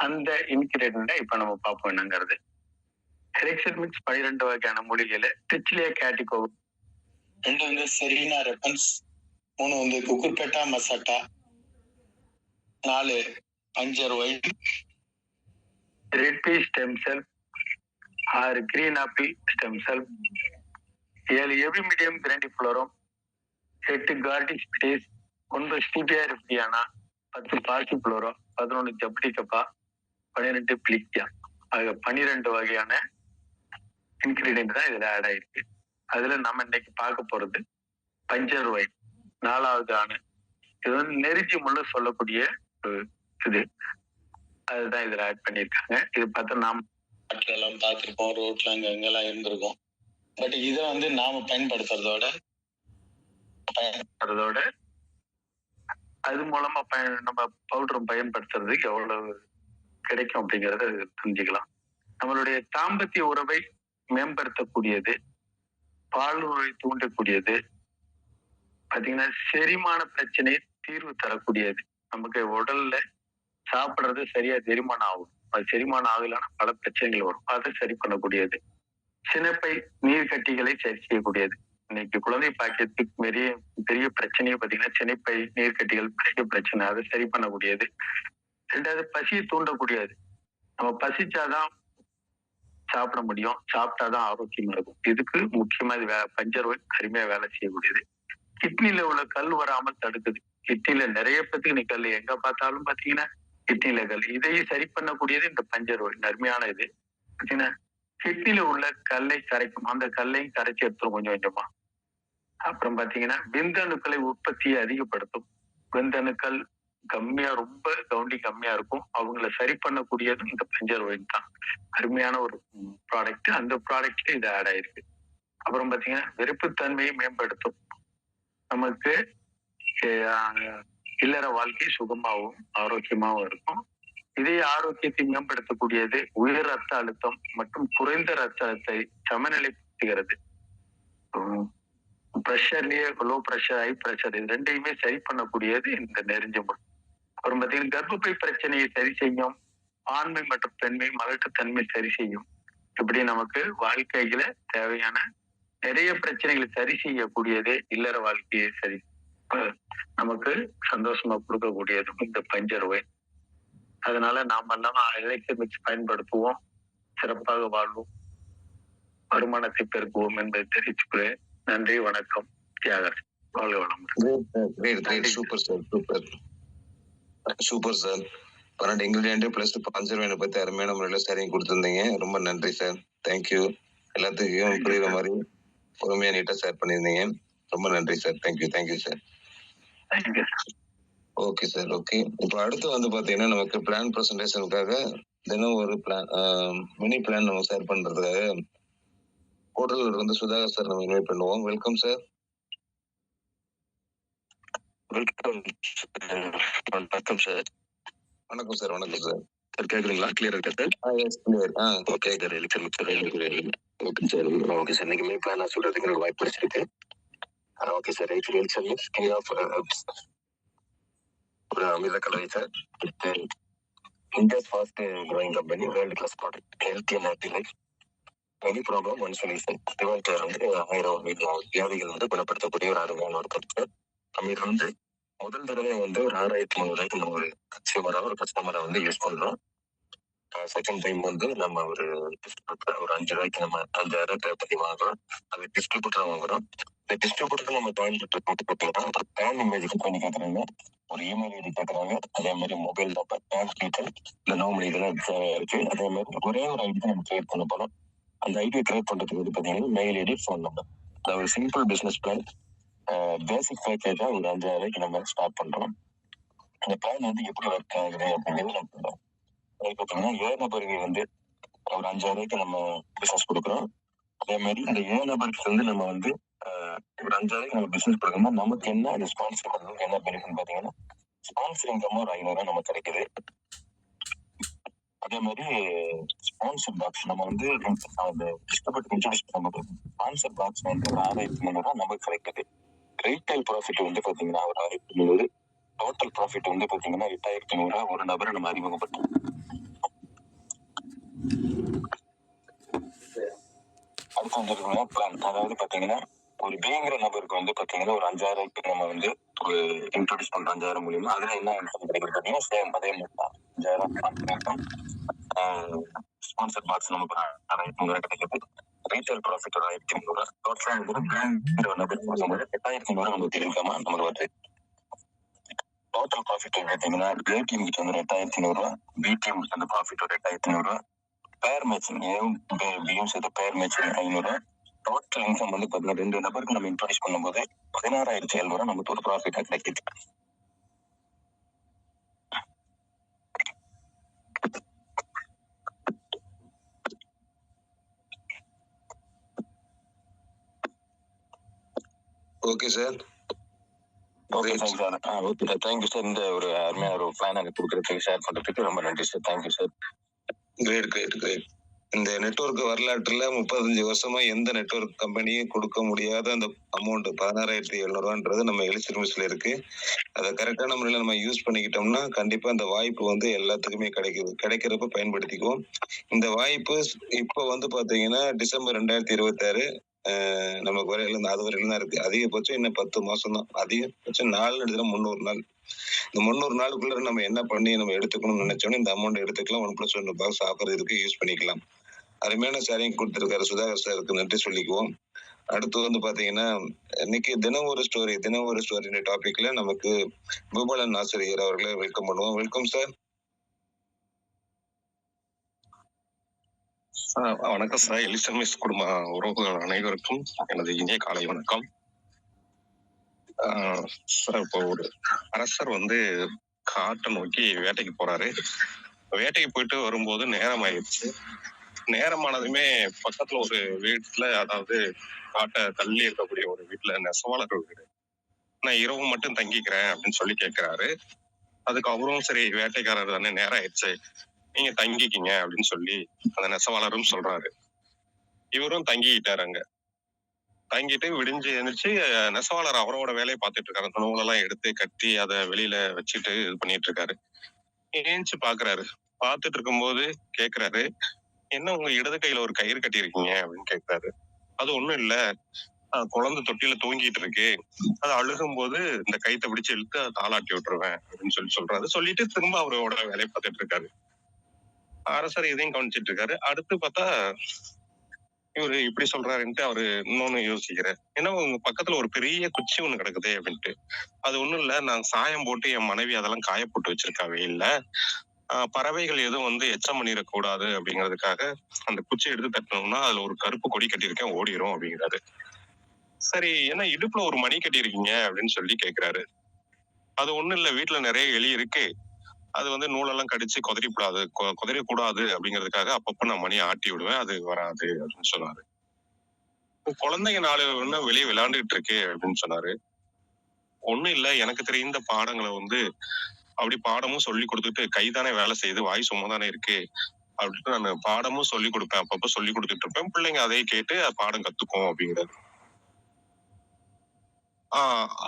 அந்த இன்கிரீடியன்ட் இப்ப நம்ம பார்ப்போம் என்னங்கிறது. எலிக்சர் மிக்ஸ் 12 வகையான மூலிகையில Trichilia catigua, 2 Serenoa repens, 3 Cucurbita moschata, 4 puncture vine, red bee stem cell, 6 green apple stem cell, 7 எவி மீடியம் கிராண்டிஃபுளோரம், 8 கார்டிக் ஸ்பீடிஸ், 9 ஸ்டீபியா ரிஃப்டியானா, 10 பாசிஃபுளோரம், 11 ஜப்டிகப்பா, 12 பிளிக்கியா. ஆக 12 வகையான இன்கிரீடியன்ட் தான் இதுல ஆட் ஆயிருக்கு. அதுல நம்ம இன்னைக்கு பார்க்க போறது பஞ்சர் ஒயின், 4வது ஆணு. இது நெருஞ்சி முள்ள சொல்லக்கூடிய இது, அதுதான் இதுல ஆட் பண்ணியிருக்காங்க. இது பார்த்தா நாம் நாட்டுல எல்லாம் பார்த்திருப்போம், ரோட்ல அங்கெல்லாம் இருந்திருக்கும். பட் இதை வந்து நாம பயன்படுத்துறதோட அது மூலமா நம்ம பவுடர் பயன்படுத்துறதுக்கு எவ்வளவு கிடைக்கும் அப்படிங்கறத தெரிஞ்சுக்கலாம். நம்மளுடைய தாம்பத்திய உறவை மேம்படுத்தக்கூடியது, பால் உறவை தூண்டக்கூடியது, பாத்தீங்கன்னா செரிமான பிரச்சனையை தீர்வு தரக்கூடியது. நமக்கு உடல்ல சாப்பிடுறது சரியா செரிமானம் ஆகும். அது செரிமானம் ஆகலைன்னா பல பிரச்சனைகள் வரும். அதை சரி பண்ணக்கூடியது. சினைப்பை நீர்க்கட்டிகளை சரி செய்யக்கூடியது. இன்னைக்கு குழந்தை பாக்கியத்துக்கு பெரிய பெரிய பிரச்சனையே பாத்தீங்கன்னா சினைப்பை நீர்க்கட்டிகள் பெரிய பிரச்சனை. அதை சரி பண்ணக்கூடியது. ரெண்டாவது பசியை தூண்டக்கூடியது. நம்ம பசிச்சாதான் சாப்பிட முடியும், சாப்பிட்டாதான் ஆரோக்கியமா இருக்கும். இதுக்கு முக்கியமா இது பஞ்சர்வை அருமையா வேலை செய்யக்கூடியது. கிட்னில உள்ள கல் வராமல் தடுக்குது. கிட்னில நிறைய பேத்துக்கு நீ கல் எங்க பார்த்தாலும் பாத்தீங்கன்னா கிட்னில கல். இதையும் சரி பண்ணக்கூடியது இந்த பஞ்சர்வை. அருமையான இது பாத்தீங்கன்னா கிட்னில உள்ள கல்லை கரைக்கும். அந்த கல்லையும் கரைச்சி எடுத்துரும் கொஞ்சம் கொஞ்சமா. அப்புறம் பாத்தீங்கன்னா விந்தணுக்களை உற்பத்தியை அதிகப்படுத்தும். விந்தணுக்கள் கம்மியா, ரொம்ப கவுண்டி கம்மியா இருக்கும். அவங்கள சரி பண்ணக்கூடியது இந்த பஞ்சர்வை தான். அருமையான ஒரு ப்ராடக்ட். அந்த ப்ராடக்ட்ல இது ஆட் ஆயிருக்கு. அப்புறம் பாத்தீங்கன்னா வெறுப்புத்தன்மையை மேம்படுத்தும். நமக்கு இல்லற வாழ்க்கை சுகமாகவும் ஆரோக்கியமாகவும் இருக்கும். இதே ஆரோக்கியத்தை மேம்படுத்தக்கூடியது உயர் ரத்த அழுத்தம் மற்றும் குறைந்த ரத்த அழுத்தத்தை சமநிலைப்படுத்துகிறது. பிரஷர்லயே லோ பிரஷர், ஹை பிரஷர் இது ரெண்டையுமே சரி பண்ணக்கூடியது இந்த நெருஞ்ச முறை. அப்புறம் பார்த்தீங்கன்னா கர்ப்பப்பை பிரச்சனையை சரி செய்யும். ஆண்மை மற்றும் பெண்மை மலட்டுத்தன்மை சரி செய்யும். இப்படி நமக்கு வாழ்க்கையில தேவையான நிறைய பிரச்சனைகளை சரி செய்யக்கூடியதே இல்லற வாழ்க்கையை சரி நமக்கு சந்தோஷமா கொடுக்கக்கூடியது இந்த பஞ்சர்வை. அதனால நாம எல்லாம் எலக்ட்ரிக் மிக்ஸ் பயன்படுத்துவோம், சிறப்பாக வாழ்வோம், வருமானத்தை பெருக்குவோம் என்பதை தெரிவிச்சுக்கிறேன். நன்றி, வணக்கம். தியாகராஜ், வாழ்க வளமுடன். Super sir, super sir. 12 ingredient plus பஞ்சர்வைனை பத்தி அருமையான முறையில சரிங்க கொடுத்துருந்தீங்க. ரொம்ப நன்றி சார். தேங்க்யூ. எல்லாத்துக்கும் புரியுற மாதிரி பொறுமையா நீட்டா ஷேர் பண்ணியிருந்தீங்க. ரொம்ப நன்றி sir. Thank you sir. Okay sir. Okay, இப்போ அடுத்து வந்து பாத்தீங்கன்னா நமக்கு பிளான் ப்ரெசன்டேஷனுக்காக தினம் ஒரு பிளான் மினி பிளான் நம்ம ஷேர் பண்றதுக்காக போர்ட்டல் வந்து சுதாகர் சார் நம்ம இன்வைட் பண்ணுவோம். Welcome sir. வணக்கம் சார். வணக்கம் சார். சார் கேக்குதுங்களா? கிளியர் இருக்கா sir? Okay sir. Okay sir. Okay sir. இன்னைக்கு மெயின் பிளான் சொல்றதுக்கு எனக்கு வாய்ப்பு கிடைச்சிருக்கு. Okay sir. கிங் ஆஃப் ஒரு அமிர்த கலவை sir. India's fast growing company, world class product, healthy and happy life, any problem one solution. டிவால்டர் வந்து 1000 வியாதிகள் வந்து குணப்படுத்தக்கூடிய ஒரு அருமையான ஒரு ப்ராடக்ட். நம்ம இது வந்து முதல் தடவை வந்து ஒரு 6300 நம்ம ஒரு கஸ்டமரை வந்து யூஸ் பண்றோம். செகண்ட் டைம் வந்து நம்ம ஒரு டிஸ்ட்ரிபியூட்டர் ஒரு 5 ரூபாய்க்கு நம்ம 5000 பே பண்ணி வாங்குறோம். அது டிஸ்ட்ரிபியூட்டரா வாங்குறோம். இந்த டிஸ்ட்ரிபியூட்டருக்கு நம்ம பயன்படுத்த பார்த்தீங்கன்னா பேன் இமேஜ் பண்ணி கேட்கறாங்க, ஒரு இமெயில் ஐடி கேட்கறாங்க, அதே மாதிரி மொபைல் நம்பர், பேங்க் டீட்டெயில், இந்த நார்மல் இதெல்லாம் இருக்கு. அதே மாதிரி ஒரே ஒரு ஐடி தான் நம்ம கிரியேட் பண்ண போறோம். அந்த ஐடியை கிரியேட் பண்றதுக்கு வந்து பாத்தீங்கன்னா மெயில் ஐடி, ஃபோன் நம்பர். அதாவது ஒரு சிம்பிள் பிசினஸ் பிளான். பேசிக் பேக்கேஜா ஒரு 5000 ரூபாய்க்கு நம்ம ஸ்டார்ட் பண்றோம். இந்த பிளான் வந்து எப்படி ஒர்க் ஆகுது அப்படிங்கிறது நம்ம சொல்றோம். பாத்தீங்கன்னா 7 நபருக்கு வந்து ஒரு 5000 ரூபாய்க்கு நம்ம பிசினஸ் கொடுக்குறோம். அதே மாதிரி இந்த 7 நபருக்கு வந்து நம்ம வந்து ஒரு 5000 ரூபாய்க்கு நம்ம பிசினஸ் கொடுக்கணும்னா நமக்கு என்ன அந்த ஸ்பான்சர் பண்றதுக்கு என்ன பெனிஃபிட் பாத்தீங்கன்னா ஸ்பான்சர் இன்கம் ஒரு 500 ரூபாய் நமக்கு கிடைக்குது. அதே மாதிரி ஸ்பான்சர் பாக்ஸ் நம்ம வந்து அந்த டிஸ்ட்ரிபியூட்டர் இன்ட்ரோடியூஸ் பண்ணும்போது ஸ்பான்சர் பாக்ஸ் வந்து ஒரு 6300 ரூபாய் நமக்கு கிடைக்குது. ரீட்டைல் ப்ராஃபிட் வந்து பாத்தீங்கன்னா ஒரு 6300, டோட்டல் ப்ராஃபிட் வந்து பாத்தீங்கன்னா 8500 ரூபாய் ஒரு நபரை நம்ம அறிமுகப்படுத்தோம். அடுத்து வந்து பிளான், அதாவது பாத்தீங்கன்னா ஒரு பேங்கிற நபருக்கு வந்து பாத்தீங்கன்னா ஒரு 5000 ரூபாய்க்கு நம்ம வந்து ஒரு இன்ட்ரோடியூஸ் பண்றோம் 5000 மூலியமா. அதுல என்ன இன்கம் கிடைக்குது பாத்தீங்கன்னா சேம் அதே மாதிரி தான் 5000 ஸ்பான்சர் பாக்ஸ் நமக்கு 6500 கிடைக்குது. ரீட்டைல் ப்ராஃபிட் ஒரு 1500, டோட்டலா வந்து பேங்கிற நபருக்கு 8500 நமக்கு இன்கமா நமக்கு வருது. டோட்டல் ப்ராஃபிட் பார்த்தீங்கன்னா ஏ டீமுக்கு வந்து 8500, பி டீமுக்கு வந்து ப்ராஃபிட் ஒரு 8500, பேர் மேட்சிங் ஏவும் பியும் சேர்த்து பேர் மேட்சிங் 500. டோட்டல் இன்கம் வந்து பாத்தீங்கன்னா 2 நபருக்கு நம்ம இன்ட்ரோடியூஸ் பண்ணும்போது 16700 நமக்கு ஒரு ப்ராஃபிட்டா கிடைக்குது. Okay sir. Okay sir. Okay thank you sir. இந்த ஒரு அருமையான ஒரு பிளான் எனக்கு கொடுக்கறதுக்கு ஷேர் பண்றதுக்கு ரொம்ப நன்றி சார். Thank you sir. கிரேட். இந்த நெட்வொர்க் வரலாற்றுல 35 வருஷமா எந்த நெட்வொர்க் கம்பெனியும் கொடுக்க முடியாத அந்த அமௌண்ட் 16,700 நம்ம எலிசர் மிஸ்ல இருக்கு. அதை கரெக்டான முறையில நம்ம யூஸ் பண்ணிக்கிட்டோம்னா கண்டிப்பா அந்த வாய்ப்பு வந்து எல்லாத்துக்குமே கிடைக்கிறப்ப பயன்படுத்திக்குவோம். இந்த வாய்ப்பு இப்ப வந்து பாத்தீங்கன்னா டிசம்பர் 2026 நமக்கு வரையில அது வரையிலும் தான் இருக்கு. அதிகபட்சம் இன்னும் 10 மாசம் தான். அதிகபட்சம் 4 300 நாள். இந்த 300 நாளுக்குள்ள நம்ம என்ன பண்ணி நம்ம எடுத்துக்கணும்னு நினைச்சோம்னா இந்த அமௌண்ட் எடுத்துக்கலாம். 1+1 பாக்ஸ் ஆஃபர் இருக்கு, யூஸ் பண்ணிக்கலாம். அருமையான ஷேரிங் கொடுத்திருக்காரு சுதாகர் சாருக்கு நன்றி சொல்லிக்குவோம். அடுத்து வந்து பாத்தீங்கன்னா இன்னைக்கு தினம் ஒரு ஸ்டோரி டாபிக்ல நமக்கு பூபாலன் ஆசிரியர் அவர்களை வெல்கம் பண்ணுவோம். Welcome sir. வணக்கம் சார். எலிசர் மிஸ் குடும்ப உறவுகள் அனைவருக்கும் எனது இனிய காலை வணக்கம். சார், இப்போ ஒரு அரசர் வந்து காட்டை நோக்கி வேட்டைக்கு போறாரு. வேட்டைக்கு போயிட்டு வரும்போது நேரம் ஆயிடுச்சு. நேரமானதுமே பக்கத்துல ஒரு வீட்டுல, அதாவது காட்டை தள்ளி இருக்கக்கூடிய ஒரு வீட்டுல நெசவாளர் வீடு, நான் இரவு மட்டும் தங்கிக்கிறேன் அப்படின்னு சொல்லி கேட்கிறாரு. அதுக்கு அவரும் சரி வேட்டைக்காரர் தானே, நேரம் ஆயிடுச்சு, நீங்க தங்கிக்கிங்க அப்படின்னு சொல்லி அந்த நெசவாளரும் சொல்றாரு. இவரும் தங்கிக்கிட்டாரு. அங்க தங்கிட்டு விடிஞ்சு எழுந்துச்சு நெசவாளர் அவரோட வேலையை பார்த்துட்டு இருக்காரு. அந்த நூலெல்லாம் எடுத்து கட்டி அதை வெளியில வச்சுட்டு இது பண்ணிட்டு இருக்காரு. ஏஞ்சி பாக்குறாரு. பார்த்துட்டு இருக்கும்போது கேக்குறாரு, என்ன உங்க இடது கையில ஒரு கயிறு கட்டி இருக்கீங்க அப்படின்னு கேட்கிறாரு. அது ஒண்ணும் இல்ல, குழந்தை தொட்டில தூங்கிட்டு இருக்கு, அது அழுகும் போது இந்த கைத்தை பிடிச்சு இழுத்து அதை தாளாட்டி விட்டுருவேன் அப்படின்னு சொல்றாரு. சொல்லிட்டு திரும்ப அவரோட வேலையை பார்த்துட்டு இருக்காரு. அரசர் இதையும் கவனிச்சிட்டு இருக்காரு. அடுத்து பார்த்தா இவரு இப்படி சொல்றாருன்ட்டு அவரு இன்னொன்னு யோசிக்கிறார். ஏன்னா உங்க பக்கத்துல ஒரு பெரிய குச்சி ஒண்ணு கிடக்குது அப்படின்ட்டு. அது ஒண்ணும் இல்ல, நான் சாயம் போட்டு என் மனைவி அதெல்லாம் காய போட்டு வச்சிருக்கா வெயில்ல. பறவைகள் எதுவும் வந்து எச்சம் பண்ணிடக்கூடாது அப்படிங்கிறதுக்காக அந்த குச்சி எடுத்து தட்டணும்னா அதுல ஒரு கருப்பு கொடி கட்டியிருக்கேன், ஓடிரும் அப்படிங்கிறாரு. சரி, என்ன இடுப்புல ஒரு மணி கட்டியிருக்கீங்க அப்படின்னு சொல்லி கேட்கிறாரு. அது ஒண்ணும் இல்ல, வீட்டுல நிறைய எலி இருக்கு, அது வந்து நூலெல்லாம் கடிச்சு குதறக்கூடாது அப்படிங்கிறதுக்காக அப்பப்ப நான் மணி ஆட்டி விடுவேன், அது வராது அப்படின்னு சொன்னாரு. குழந்தைங்க 4 வெளியே விளையாண்டுட்டு இருக்கு அப்படின்னு சொன்னாரு. ஒண்ணும் இல்ல, எனக்கு தெரிந்த பாடங்களை வந்து அப்படி பாடமும் சொல்லி கொடுத்துட்டு, கைதானே வேலை செய்யுது, வாய் சும்மா தானே இருக்கு அப்படின்னு நான் பாடமும் சொல்லி கொடுப்பேன், அப்பப்ப சொல்லி கொடுத்துட்டு இருப்பேன், பிள்ளைங்க அதை கேட்டு பாடம் கத்துக்கும் அப்படிங்கிறது.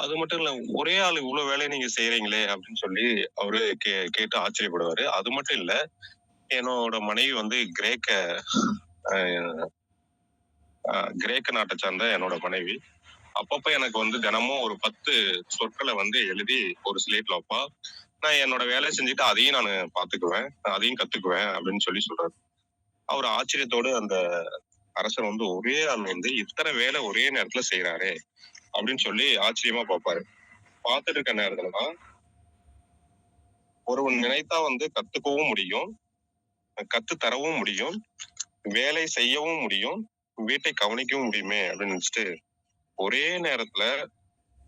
அது மட்டும் இல்ல, ஒரே ஆள் இவ்வளவு வேலையை நீங்க செய்யறீங்களே அப்படின்னு சொல்லி அவரு கேட்டு ஆச்சரியப்படுவாரு. அது மட்டும் இல்ல, என்னோட மனைவி வந்து கிரேக்க நாட்டை சார்ந்த என்னோட மனைவி. அப்பப்ப எனக்கு வந்து தினமும் ஒரு 10 சொற்களை வந்து எழுதி ஒரு ஸ்லேட்ல வைப்பா. நான் என்னோட வேலையை செஞ்சுட்டு அதையும் நான் பாத்துக்குவேன், அதையும் கத்துக்குவேன் அப்படின்னு சொல்றாரு. அவர் ஆச்சரியத்தோடு அந்த அரசர் வந்து ஒரே ஆள் வந்து இத்தனை வேலை ஒரே நேரத்துல செய்யறாரு அப்படின்னு சொல்லி ஆச்சரியமா பார்ப்பாரு. பார்த்துட்டு இருக்க நேரத்துலதான் ஒருவன் நினைத்தா வந்து கத்துக்கவும் முடியும், கத்து தரவும் முடியும், வேலை செய்யவும் முடியும், வீட்டை கவனிக்கவும் முடியுமே அப்படின்னு நினைச்சிட்டு ஒரே நேரத்துல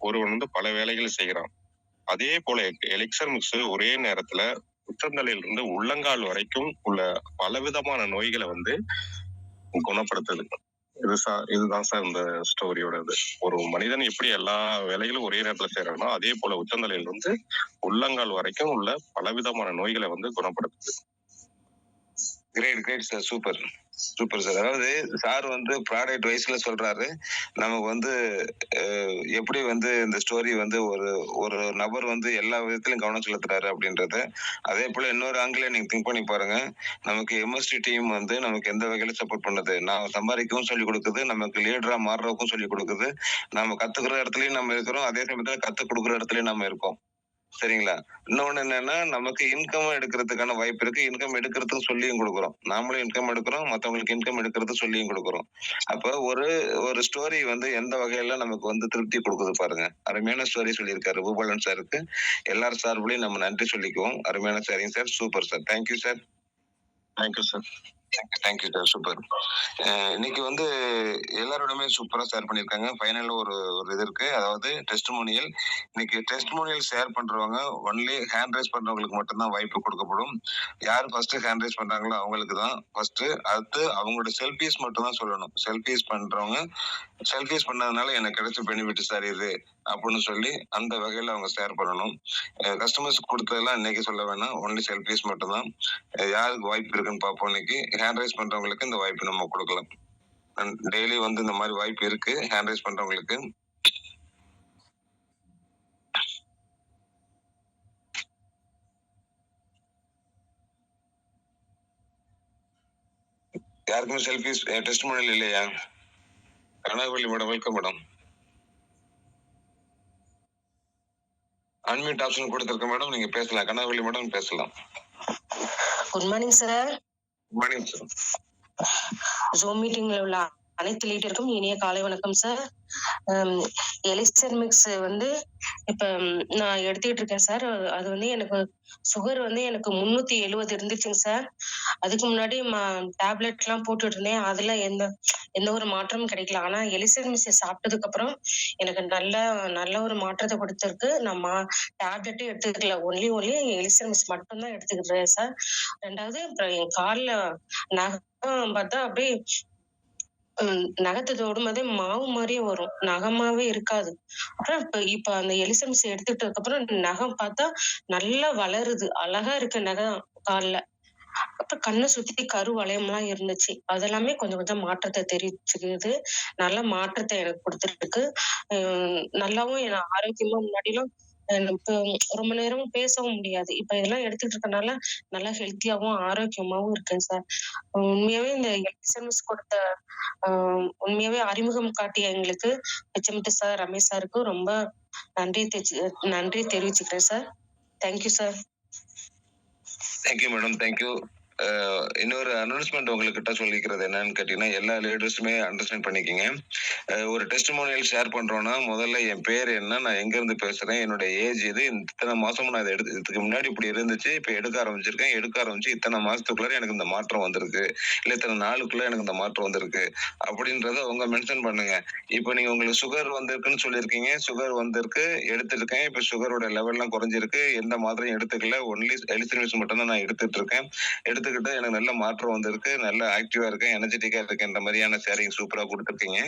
ஒருவன் வந்து பல வேலைகள் செய்யறான். அதே போல எலிக்சர் மிக்ஸ் ஒரே நேரத்துல உச்சந்தலையில இருந்து உள்ளங்கால் வரைக்கும் உள்ள பலவிதமான நோய்களை வந்து குணப்படுத்துது. இதுதான் சார் இந்த ஸ்டோரியோட இது. ஒரு மனிதன் எப்படி எல்லா வேலைகளும் ஒரே நேரத்துல செய்யறானோ அதே போல உச்சந்தலையில இருந்து உள்ளங்கால் வரைக்கும் உள்ள பலவிதமான நோய்களை வந்து குணப்படுத்துது. Great sir. Super sir. அதாவது சார் வந்து ப்ராடக்ட் வைஸ்ல சொல்றாரு. நமக்கு வந்து எப்படி வந்து இந்த ஸ்டோரி வந்து ஒரு நபர் வந்து எல்லா விதத்திலும் கவனம் செலுத்துறாரு அப்படின்றத. அதே போல இன்னொரு ஆங்கில நீங்க திங்க் பண்ணி பாருங்க. நமக்கு எம்எஸ்டி டீம் வந்து நமக்கு எந்த வகையில சப்போர்ட் பண்ணுது, நாம சம்பாதிக்கவும் சொல்லி கொடுக்குது, நமக்கு லீடரா மாறுறதுக்கும் சொல்லி கொடுக்குது, நம்ம கத்துக்கிற இடத்துலயும் நம்ம இருக்கிறோம், அதே சமயத்துல கத்து கொடுக்குற இடத்துலயும் நம்ம இருக்கோம். சரிங்களா? இன்னொன்னு என்னன்னா, நமக்கு இன்கம் எடுக்கிறதுக்கான வாய்ப்பு இருக்கு. இன்கம் எடுக்கிறதுக்கு சொல்லியும் கொடுக்குறோம். நாமளும் இன்கம் எடுக்கிறோம், மத்தவங்களுக்கு இன்கம் எடுக்கிறது சொல்லியும் கொடுக்குறோம். அப்ப ஒரு ஸ்டோரி வந்து எந்த வகையில நமக்கு வந்து திருப்தி கொடுக்குது பாருங்க. அருமையான ஸ்டோரி சொல்லியிருக்காரு பூபாலன் சாருக்கு. எல்லாரும் சார்பிலையும் நம்ம நன்றி சொல்லிக்குவோம். அருமையான sharing sir. Super sir. Thank you sir. Thank you sir. Thank you sir. Super. இன்னைக்கு வந்து எல்லாரோடமே சூப்பரா ஷேர் பண்ணிருக்காங்க. ஃபைனல்ல ஒரு இது இருக்கு, அதாவது டெஸ்டிமோனியல். இன்னைக்கு டெஸ்டிமோனியல் ஷேர் பண்றவங்க ஒன்லி ஹேண்ட் ரைஸ் பண்றவங்களுக்கு மட்டும்தான் வாய்ப்பு கொடுக்கப்படும். யார் ஃபர்ஸ்ட் ஹேண்ட் ரைஸ் பண்றாங்களோ அவங்களுக்கு தான் ஃபர்ஸ்ட். அடுத்து அவங்களோட செல்ஃபீஸ் மட்டும் தான் சொல்லணும். செல்ஃபீஸ் பண்றவங்க செல்ஃபீஸ் பண்ணதுனால எனக்கு கிடைச்ச பெனிஃபிட் சார் இது அப்படின்னு சொல்லி அந்த வகையில அவங்க ஷேர் பண்ணணும். கஸ்டமர்ஸ் கொடுத்ததெல்லாம் இன்னைக்கு சொல்ல வேணாம், ஒன்லி செல்ஃபீஸ் மட்டும்தான். யாருக்கு வாய்ப்பு இருக்குன்னு பார்ப்போம். இன்னைக்கு ஹேண்ட் ரைஸ் பண்றவங்களுக்கு இந்த வாய்ப்பு நம்ம கொடுக்கலாம். டெய்லி வந்து இந்த மாதிரி வாய்ப்பு இருக்கு ஹேண்ட் ரைஸ் பண்றவங்களுக்கு. யாருக்குமே செல்ஃபீஸ் டெஸ்ட் மொழியில் இல்லையா? Kanagavalli madam, welcome madam. Unmute option கொடுத்திருக்க மேடம், நீங்க பேசலாம். கனகவள்ளி மேடம் பேசலாம். Good morning sir. Good morning sir. Zoom மீட்டிங்ல உள்ள அனைத்து லீடருக்கும் இனிய காலை வணக்கம் சார். எலிக்சர் மிக்ஸ் வந்து இப்ப நான் எடுத்துக்கிட்டு இருக்கேன் சார். அது வந்து எனக்கு சுகர் வந்து எனக்கு 370 இருந்துச்சுங்க சார். அதுக்கு முன்னாடி டேப்லெட் எல்லாம் போட்டுட்டு இருந்தேன். அதுல எந்த ஒரு மாற்றமும் கிடைக்கல. ஆனா எலிக்சர் மிக்ஸ் சாப்பிட்டதுக்கு அப்புறம் எனக்கு நல்ல ஒரு மாற்றத்தை கொடுத்திருக்கு. நான் டேப்லெட்டும் எடுத்துக்கல, ஒன்லி எலிக்சர் மிக்ஸ் மட்டும்தான் எடுத்துக்கிட்டேன் சார். ரெண்டாவது அப்புறம் என் கால்ல நகம் பார்த்தா அப்படியே நகத்தை தொடும்போதே மாவு மாதிரியே வரும், நகமாவே இருக்காது. அப்புறம் இப்ப அந்த எலிசம்ஸ் எடுத்துட்டதுக்கு அப்புறம் நகம் பார்த்தா நல்லா வளருது, அழகா இருக்கு நகம் கால்ல. அப்புறம் கண்ணை சுத்தி கரு வளையம்லாம் இருந்துச்சு, அதெல்லாமே கொஞ்சம் கொஞ்சம் மாற்றத்தை தெரிவிச்சுக்குது. நல்ல மாற்றத்தை எனக்கு கொடுத்துருக்கு. நல்லாவும் ஆரோக்கியமா முன்னாடிலாம் இப்போ ரொம்ப நேரம் பேசவும் முடியாது. இப்ப இதெல்லாம் எடுத்துட்டு இருக்கனால நல்லா ஹெல்த்தியாவும் ஆரோக்கியமாவும் இருக்கேன் சார். உண்மையாவே இந்த எலிசம்ஸ் கொடுத்த உண்மையாவே அறிமுகம் காட்டிய எங்களுக்கு HMT சார், ரமேஷ் சாருக்கு ரொம்ப நன்றி தெரிவிச்சுக்கிறேன் sir. Thank you sir. Thank you madam, thank you. இன்னொரு அனௌன்ஸ்மெண்ட் உங்ககிட்ட சொல்லிக்கிறது என்னன்னு கேட்டீங்கன்னா, எல்லா லீடர்ஸுமே அண்டர்ஸ்டாண்ட் பண்ணிக்கிங்க. ஒரு டெஸ்டிமோனியல் ஷேர் பண்றோம்னா முதல்ல என் பேர் என்ன, நான் எங்க இருந்து பேசுறேன், என்னோட ஏஜ் இது, இத்தனை மாசமும் நான் இதை இதுக்கு முன்னாடி இப்படி இருந்துச்சு, இப்ப எடுக்க ஆரம்பிச்சு இத்தனை மாசத்துக்குள்ள எனக்கு இந்த மாற்றம் வந்திருக்கு, இல்ல இத்தனை நாளுக்குள்ள எனக்கு இந்த மாற்றம் வந்திருக்கு அப்படின்றத அவங்க மென்ஷன் பண்ணுங்க. இப்ப நீங்க உங்களுக்கு சுகர் வந்திருக்குன்னு சொல்லியிருக்கீங்க, சுகர் வந்திருக்கு, எடுத்துருக்கேன், இப்ப சுகரோட லெவல்லாம் குறைஞ்சிருக்கு, எந்த மாதிரியும் எடுத்துக்கல, ஒன்லி எலிசினிஸ் மட்டும் தான் நான் எடுத்துட்டு இருக்கேன், எடுத்துக்கிட்டு எனக்கு நல்ல மாற்றம் வந்திருக்கு, நல்ல ஆக்டிவா இருக்கேன், எனர்ஜெட்டிக்கா இருக்கேன்ற மாதிரியான ஷேரிங் சூப்பரா கொடுத்துருக்கீங்க.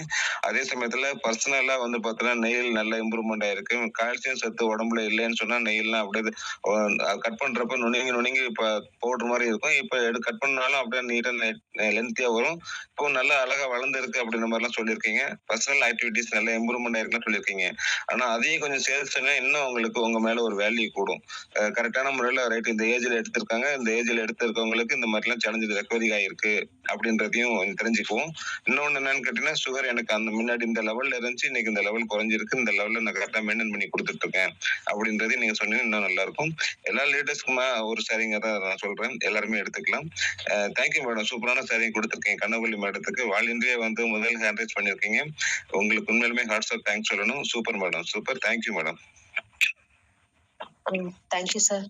அதே சமயத்துல பர்சனலா வந்து பார்த்தீங்கன்னா நெயில் நல்ல இம்ப்ரூவ்மெண்ட் ஆயிருக்கு. கால்சியம் சத்து உடம்புல இல்லைன்னு சொன்னா நெயில்லாம் அப்படியே கட் பண்றப்ப நுணுங்கி இப்ப பவுடர் மாதிரி இருக்கும், இப்ப கட் பண்ணாலும் அப்படியே நீட்டா லென்த்தியா வரும், இப்போ நல்லா அழகா வளர்ந்துருக்கு அப்படின்ற மாதிரிலாம் சொல்லியிருக்கீங்க. பர்சனல் ஆக்டிவிட்டிஸ் நல்ல இம்ப்ரூவ்மெண்ட் ஆயிருக்குன்னு சொல்லியிருக்கீங்க. ஆனா அதையும் கொஞ்சம் சேர்த்துன்னா இன்னும் உங்களுக்கு உங்க மேல ஒரு வேல்யூ கூடும். கரெக்டான முறையில ரைட் இந்த ஏஜ்ல எடுத்திருக்காங்க, இந்த ஏஜ்ல எடுத்திருக்கவங்களுக்கு இந்த மாதிரிலாம் சேலஞ்சு ரெக்கவரி ஆயிருக்கு அப்படின்றதையும் தெரிஞ்சுக்குவோம். இன்னொன்னு என்னன்னு கேட்டீங்கன்னா, சுகர் எனக்கு அந்த முன்னாடி இந்த லெவல்ல இருந்துச்சு, இன்னைக்கு இந்த லெவல் குறைஞ்சிருக்கு, இந்த லெவல்ல நான் கரெக்டா மெயின்டைன் பண்ணி கொடுத்துட்டு இருக்கேன் அப்படின்றதையும் நீங்க சொன்னீங்கன்னா இன்னும் நல்லா இருக்கும். எல்லா லேட்டஸ்ட்க்குமா ஒரு ஷேரிங்கா தான் நான் சொல்றேன், எல்லாருமே எடுத்துக்கலாம். தேங்க்யூ மேடம், சூப்பரான ஷேரிங் கொடுத்துருக்கீங்க. கனகவள்ளி மேடத்துக்கு வாலின்றியே வந்து முதல் ஹேண்ட் ரைஸ் பண்ணிருக்கீங்க, உங்களுக்கு உண்மையிலுமே ஹார்ட்ஸ் ஆஃப் தேங்க்ஸ் சொல்லணும். Super madam, super. Thank you madam. Thank you sir.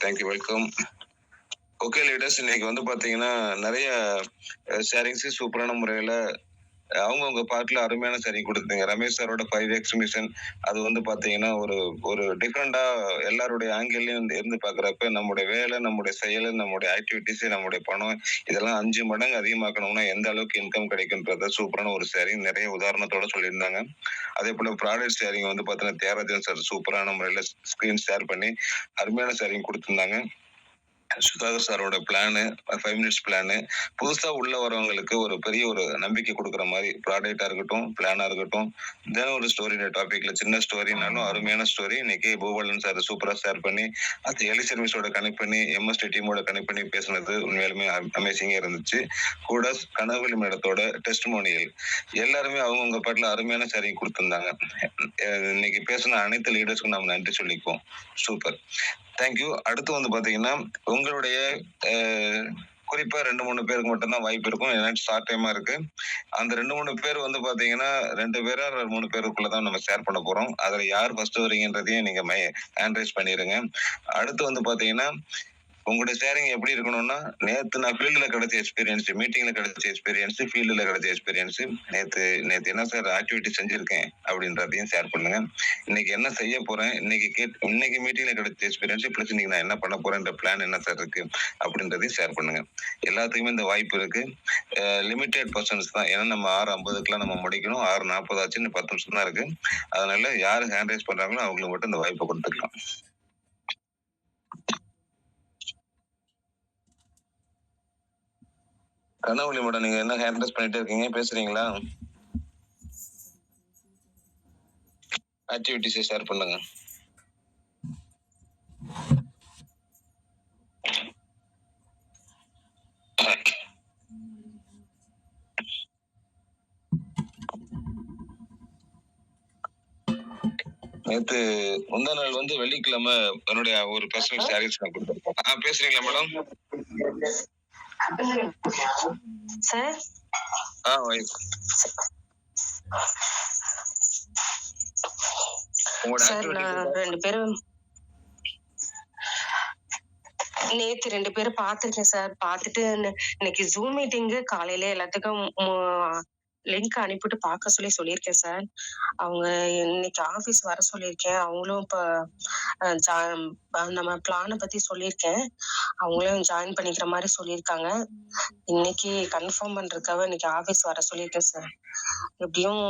Thank you, welcome. Okay leaders, இன்னைக்கு வந்து பாத்தீங்கன்னா நிறைய ஷேரிங்ஸ் சூப்பரான முறையில அவங்கவுங்க பார்ட்ல அருமையான ஷேரிங் கொடுத்துங்க. ரமேஷ் சாரோட 5x மிஷன் அது வந்து பாத்தீங்கன்னா ஒரு டிஃப்ரெண்டா எல்லாருடைய ஆங்கிள்லயும் இருந்து பாக்குறப்ப நம்முடைய வேலை, நம்முடைய செயல், நம்முடைய ஆக்டிவிட்டிஸ், நம்முடைய பணம் இதெல்லாம் 5 மடங்கு அதிகமாக்கணும்னா எந்த அளவுக்கு இன்கம் கிடைக்கும்ன்றத சூப்பரான ஒரு ஷேரிங் நிறைய உதாரணத்தோட சொல்லியிருந்தாங்க. அதே போல ப்ராடக்ட் ஷேரிங் வந்து பாத்தீங்கன்னா தியாகராஜன் சார் சூப்பரான முறையில ஸ்கிரீன் ஷேர் பண்ணி அருமையான ஷேரிங் கொடுத்திருந்தாங்க. சுதாகர் சாரோட பிளானு 5 மினிட்ஸ் பிளானு புதுசா உள்ள வரவங்களுக்கு ஒரு பெரிய ஒரு நம்பிக்கை கொடுக்குற மாதிரி ப்ராடக்டா இருக்கட்டும், பிளானா இருக்கட்டும், தென் ஒரு ஸ்டோரி டாபிக்ல சின்ன ஸ்டோரினாலும் அருமையான ஸ்டோரி இன்னைக்கு பூபாலன் சார் சூப்பரா ஷேர் பண்ணி அது எலி சர்வீஸோட கனெக்ட் பண்ணி MST டீமோட கனெக்ட் பண்ணி பேசுனது உண்மையாலுமே அமேசிங்கா இருந்துச்சு. கூட கனகவள்ளி மேடத்தோட டெஸ்டிமோனியல் எல்லாருமே அவங்கவுங்க பாட்டுல அருமையான ஷேரிங் கொடுத்திருந்தாங்க. இன்னைக்கு பேசின அனைத்து லீடர்ஸ்க்கும் நம்ம நன்றி சொல்லிக்குவோம். Super, thank you. அடுத்து வந்து பாத்தீங்கன்னா உங்களுடைய குறிப்பா 2-3 பேருக்கு மட்டும்தான் வாய்ப்பு இருக்கும், ஏன்னா ஷார்ட் டைமா இருக்கு. அந்த 2-3 பேர் வந்து பாத்தீங்கன்னா 2 பேரா 3 பேருக்குள்ளதான் நம்ம ஷேர் பண்ண போறோம். அதுல யார் ஃபர்ஸ்ட் வரீங்கன்றதையும் நீங்க ஹேண்ட் ரைஸ் பண்ணிருங்க. அடுத்து வந்து பாத்தீங்கன்னா உங்களுடைய ஷேரிங் எப்படி இருக்கணும்னா, நேத்து நான் ஃபீல்டுல கிடைச்ச எக்ஸ்பீரியன்ஸ், மீட்டிங்ல கிடைச்ச எக்ஸ்பீரியன்ஸ், ஃபீல்டுல கிடைச்ச எக்ஸ்பீரியன்ஸ், நேத்து நேத்து என்ன சார் ஆக்டிவிட்டி செஞ்சிருக்கேன் அப்படின்றதையும் ஷேர் பண்ணுங்க. இன்னைக்கு என்ன செய்ய போறேன், இன்னைக்கு மீட்டிங்ல கிடைச்ச எக்ஸ்பீரியன்ஸ் பிளஸ் இன்னைக்கு நான் என்ன பண்ண போறேன்ற பிளான் என்ன சார் இருக்கு அப்படின்றதையும் ஷேர் பண்ணுங்க. எல்லாத்துக்குமே இந்த வாய்ப்பு இருக்கு. லிமிடெட் பர்சன்ஸ் தான். ஏன்னா நம்ம 6:50க்குலாம் நம்ம முடிக்கணும். 6:40 ஆச்சு, இன்னும் 10 நிமிஷம் தான் இருக்கு. அதனால யாரு ஹேண்ட் ரைஸ் பண்றாங்களோ அவங்களுக்கு மட்டும் இந்த வாய்ப்பை கொடுத்துக்கலாம். கனவுலி மேடம், நீங்க என்ன ஹேண்ட் ரைஸ் பண்ணிட்டே இருக்கீங்க, பேசுறீங்களா? ஆக்டிவிட்டிஸை ஷேர் பண்ணுங்க. நேத்து முந்தா நாள் வந்து வெள்ளிக்கிழமை என்னுடைய ஒரு பர்சனல் ஷேரிங்ஸ் நான் கொடுத்துருக்கேன். பேசுறீங்களா மேடம்? சார் சார், நான் 2 பேரும் நேத்து 2 பேரும் பாத்திருக்கேன் சார். பாத்துட்டு இன்னைக்கு ஜூம் மீட்டிங்கு காலையில எல்லாத்துக்கும் லிங்க் அனுப்பிட்டு பார்க்க சொல்லியிருக்கேன் சார். அவங்க இன்னைக்கு ஆபீஸ் வர சொல்லியிருக்கேன். அவங்களும் இப்ப நம்ம பிளானை பத்தி சொல்லியிருக்கேன். அவங்களும் ஜாயின் பண்ணிக்கிற மாதிரி சொல்லியிருக்காங்க. இன்னைக்கு கன்ஃபார்ம் பண்றதுக்காக இன்னைக்கு ஆபீஸ் வர சொல்லியிருக்கேன் சார். எப்படியும்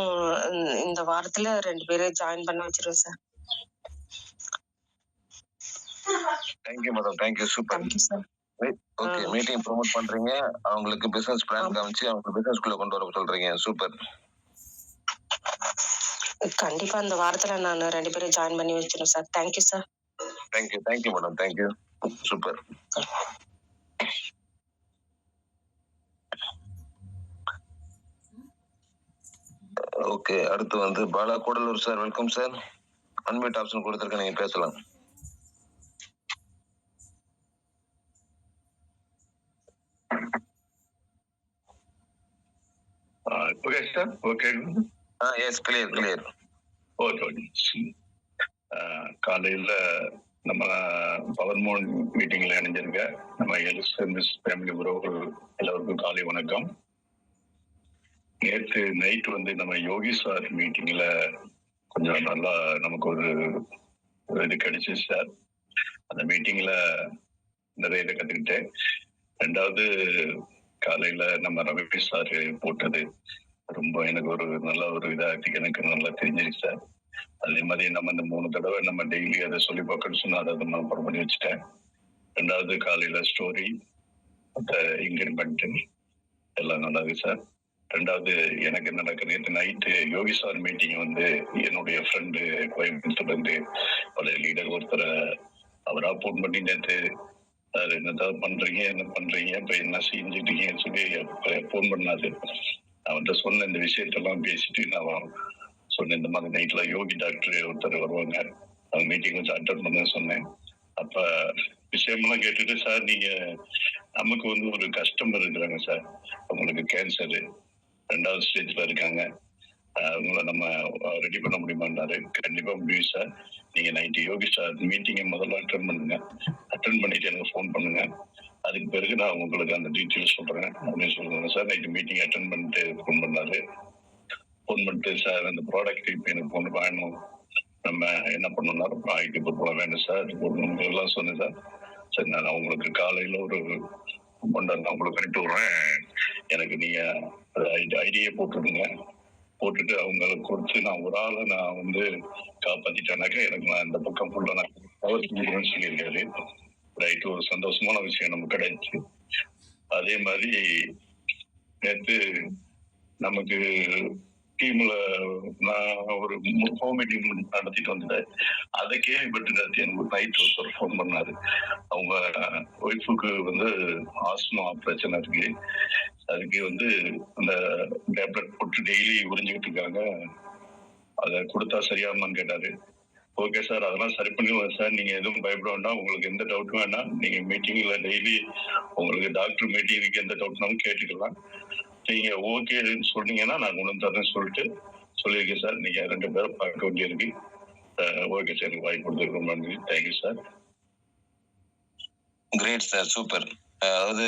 இந்த வாரத்துல 2 பேரும் ஜாயின் பண்ண வச்சிருவேன் sir. Thank you madam, thank you, super. Thank you sir. Okay, meeting promote பண்றீங்க, அவங்களுக்கு பிசினஸ் பிளான் காமிச்சு அவங்க பிசினஸ் குள்ள கொண்டு வர சொல்றீங்க. சூப்பர். கண்டிப்பா இந்த வாரத்துல நான் 2 பேரும் ஜாயின் பண்ணி வச்சிருவேன் sir. Thank you sir. Thank you, thank you madam, thank you, super. Okay, அடுத்து வந்து Bala Gudalur sir. Welcome sir. Unmute option கொடுத்துருக்கேன், நீங்க பேசலாம். Okay, sir. Okay. Yes, clear clear. Okay. காலையில் நம்ம பவர் மோன் மீட்டிங்ல இணைஞ்சிருக்க நம்ம எலிசபெத் ஃபேமிலி உறவுகள் எல்லாருக்கும் காலை வணக்கம். நேற்று நைட் வந்து நம்ம யோகி சார் மீட்டிங்ல கொஞ்சம் நல்லா நமக்கு ஒரு இது கிடைச்சு சார். அந்த மீட்டிங்ல நிறைய இதை கற்றுக்கிட்டேன். 2வது காலையில நம்ம ரவி சார் போட்டது ரொம்ப எனக்கு ஒரு நல்ல ஒரு இதாக எனக்கு நல்லா தெரிஞ்சிருச்சு சார். அதே மாதிரி நம்ம இந்த 3 தடவை நம்ம டெய்லி அதை சொல்லி பார்க்கணும்னு சொன்னா அதை நான் அப்புறம் பண்ணி வச்சுட்டேன். 2வது காலையில ஸ்டோரி, இன்கிரிமெண்ட் எல்லாம் நல்லா இருக்கு சார். 2வது எனக்கு என்ன நடக்குது, நேற்று நைட்டு யோகி சார் மீட்டிங் வந்து என்னுடைய ஃப்ரெண்டு கோயம்புத்தூர்ல இருந்து பழைய லீடர் ஒருத்தரை அவரா போன் பண்ணி நேற்று சார் என்னதான் பண்றீங்க, என்ன பண்றீங்க, இப்ப என்ன செஞ்சுட்டீங்கன்னு சொல்லி போன் பண்ணாரு. அவன்கிட்ட சொன்ன இந்த விஷயத்தெல்லாம் பேசிட்டு நான் சொன்னேன், இந்த மாதிரி நைட்ல யோகி டாக்டர் ஒருத்தர் வருவாங்க, அவங்க மீட்டிங் கொஞ்சம் அட்டன் பண்ண சொன்னேன். அப்ப விஷயமெல்லாம் கேட்டுட்டு, சார் நீங்க நமக்கு வந்து ஒரு கஸ்டமர் இருக்கிறாங்க சார், அவங்களுக்கு கேன்சரு 2வது ஸ்டேஜ்ல இருக்காங்க, அவங்கள நம்ம ரெடி பண்ண முடியுமான்னாரு. கண்டிப்பா முடியும் சார், நீங்க நைட்டு யோகி சார் மீட்டிங்கை முதல்ல அட்டன் பண்ணுங்க, அட்டன் பண்ணிட்டு எனக்கு ஃபோன் பண்ணுங்க, அதுக்கு பிறகு நான் உங்களுக்கு அந்த டீட்டெயில்ஸ் சொல்றேன் அப்படின்னு சொல்லுவாங்க சார். நைட்டு மீட்டிங் அட்டன் பண்ணிட்டு ஃபோன் பண்ணாரு. ஃபோன் பண்ணிட்டு, சார் அந்த ப்ராடக்ட் இப்போ எனக்கு ஒன்று வேணும், நம்ம என்ன பண்ணணும்னா ஐடி பொருட்கள் வேணும் சார் எல்லாம் சொன்னேன் சார். சரி, நான் உங்களுக்கு காலையில ஒரு நான் உங்களுக்கு அனுப்பி விடுறேன், எனக்கு நீங்க ஐடியை போட்டுடுங்க, போட்டுட்டு அவங்களுக்கு கொடுத்து நான் ஒரு ஆளை நான் வந்து காப்பாத்திட்டேனாக்கா எனக்கு நான் இந்த பக்கம் ஃபுல்லா நான் கவர் பண்ணிடுவேன்னு சொல்லியிருக்காரு. ரைட்டு, ஒரு சந்தோஷமான விஷயம் நமக்கு கிடைச்சு. அதே மாதிரி நேற்று நமக்கு டீம்ல நான் ஒரு ஹோம் மீட்டிங் நடத்திட்டு வந்துட்டேன். அதை கேள்விப்பட்டு எனக்கு நைட் ஒருத்தர் ஃபோன் பண்ணாரு. அவங்க ஒய்ஃபுக்கு வந்து ஆஸ்மா பிரச்சனை இருக்கு, அதுக்கு வந்து அந்த டேப்லெட் போட்டு டெய்லி உறிஞ்சிக்கிட்டு இருக்காங்க, அதை கொடுத்தா சரியாகுமான்னு கேட்டாரு. ஓகே சார், அதெல்லாம் சரி பண்ணிடுவோம் சார், நீங்க எதுவும் பயப்பட வேண்டாம், உங்களுக்கு எந்த டவுட்டும் வேண்டாம், நீங்க மீட்டிங்ல டெய்லி உங்களுக்கு டாக்டர் மீட்டிங்க்கு எந்த டவுட்னாலும் கேட்டுக்கலாம், நீங்க ஓகேன்னு சொன்னீங்கன்னா நான் கொண்டு வந்து தரேன்னு சொல்லியிருக்கேன் சார். நீங்க 2 பேரும் பார்க்க வேண்டியிருக்கு. ஓகே சார், வாய்ப்பு கொடுத்துருக்கோம், நன்றி, thank you sir. Great sir, super. அதாவது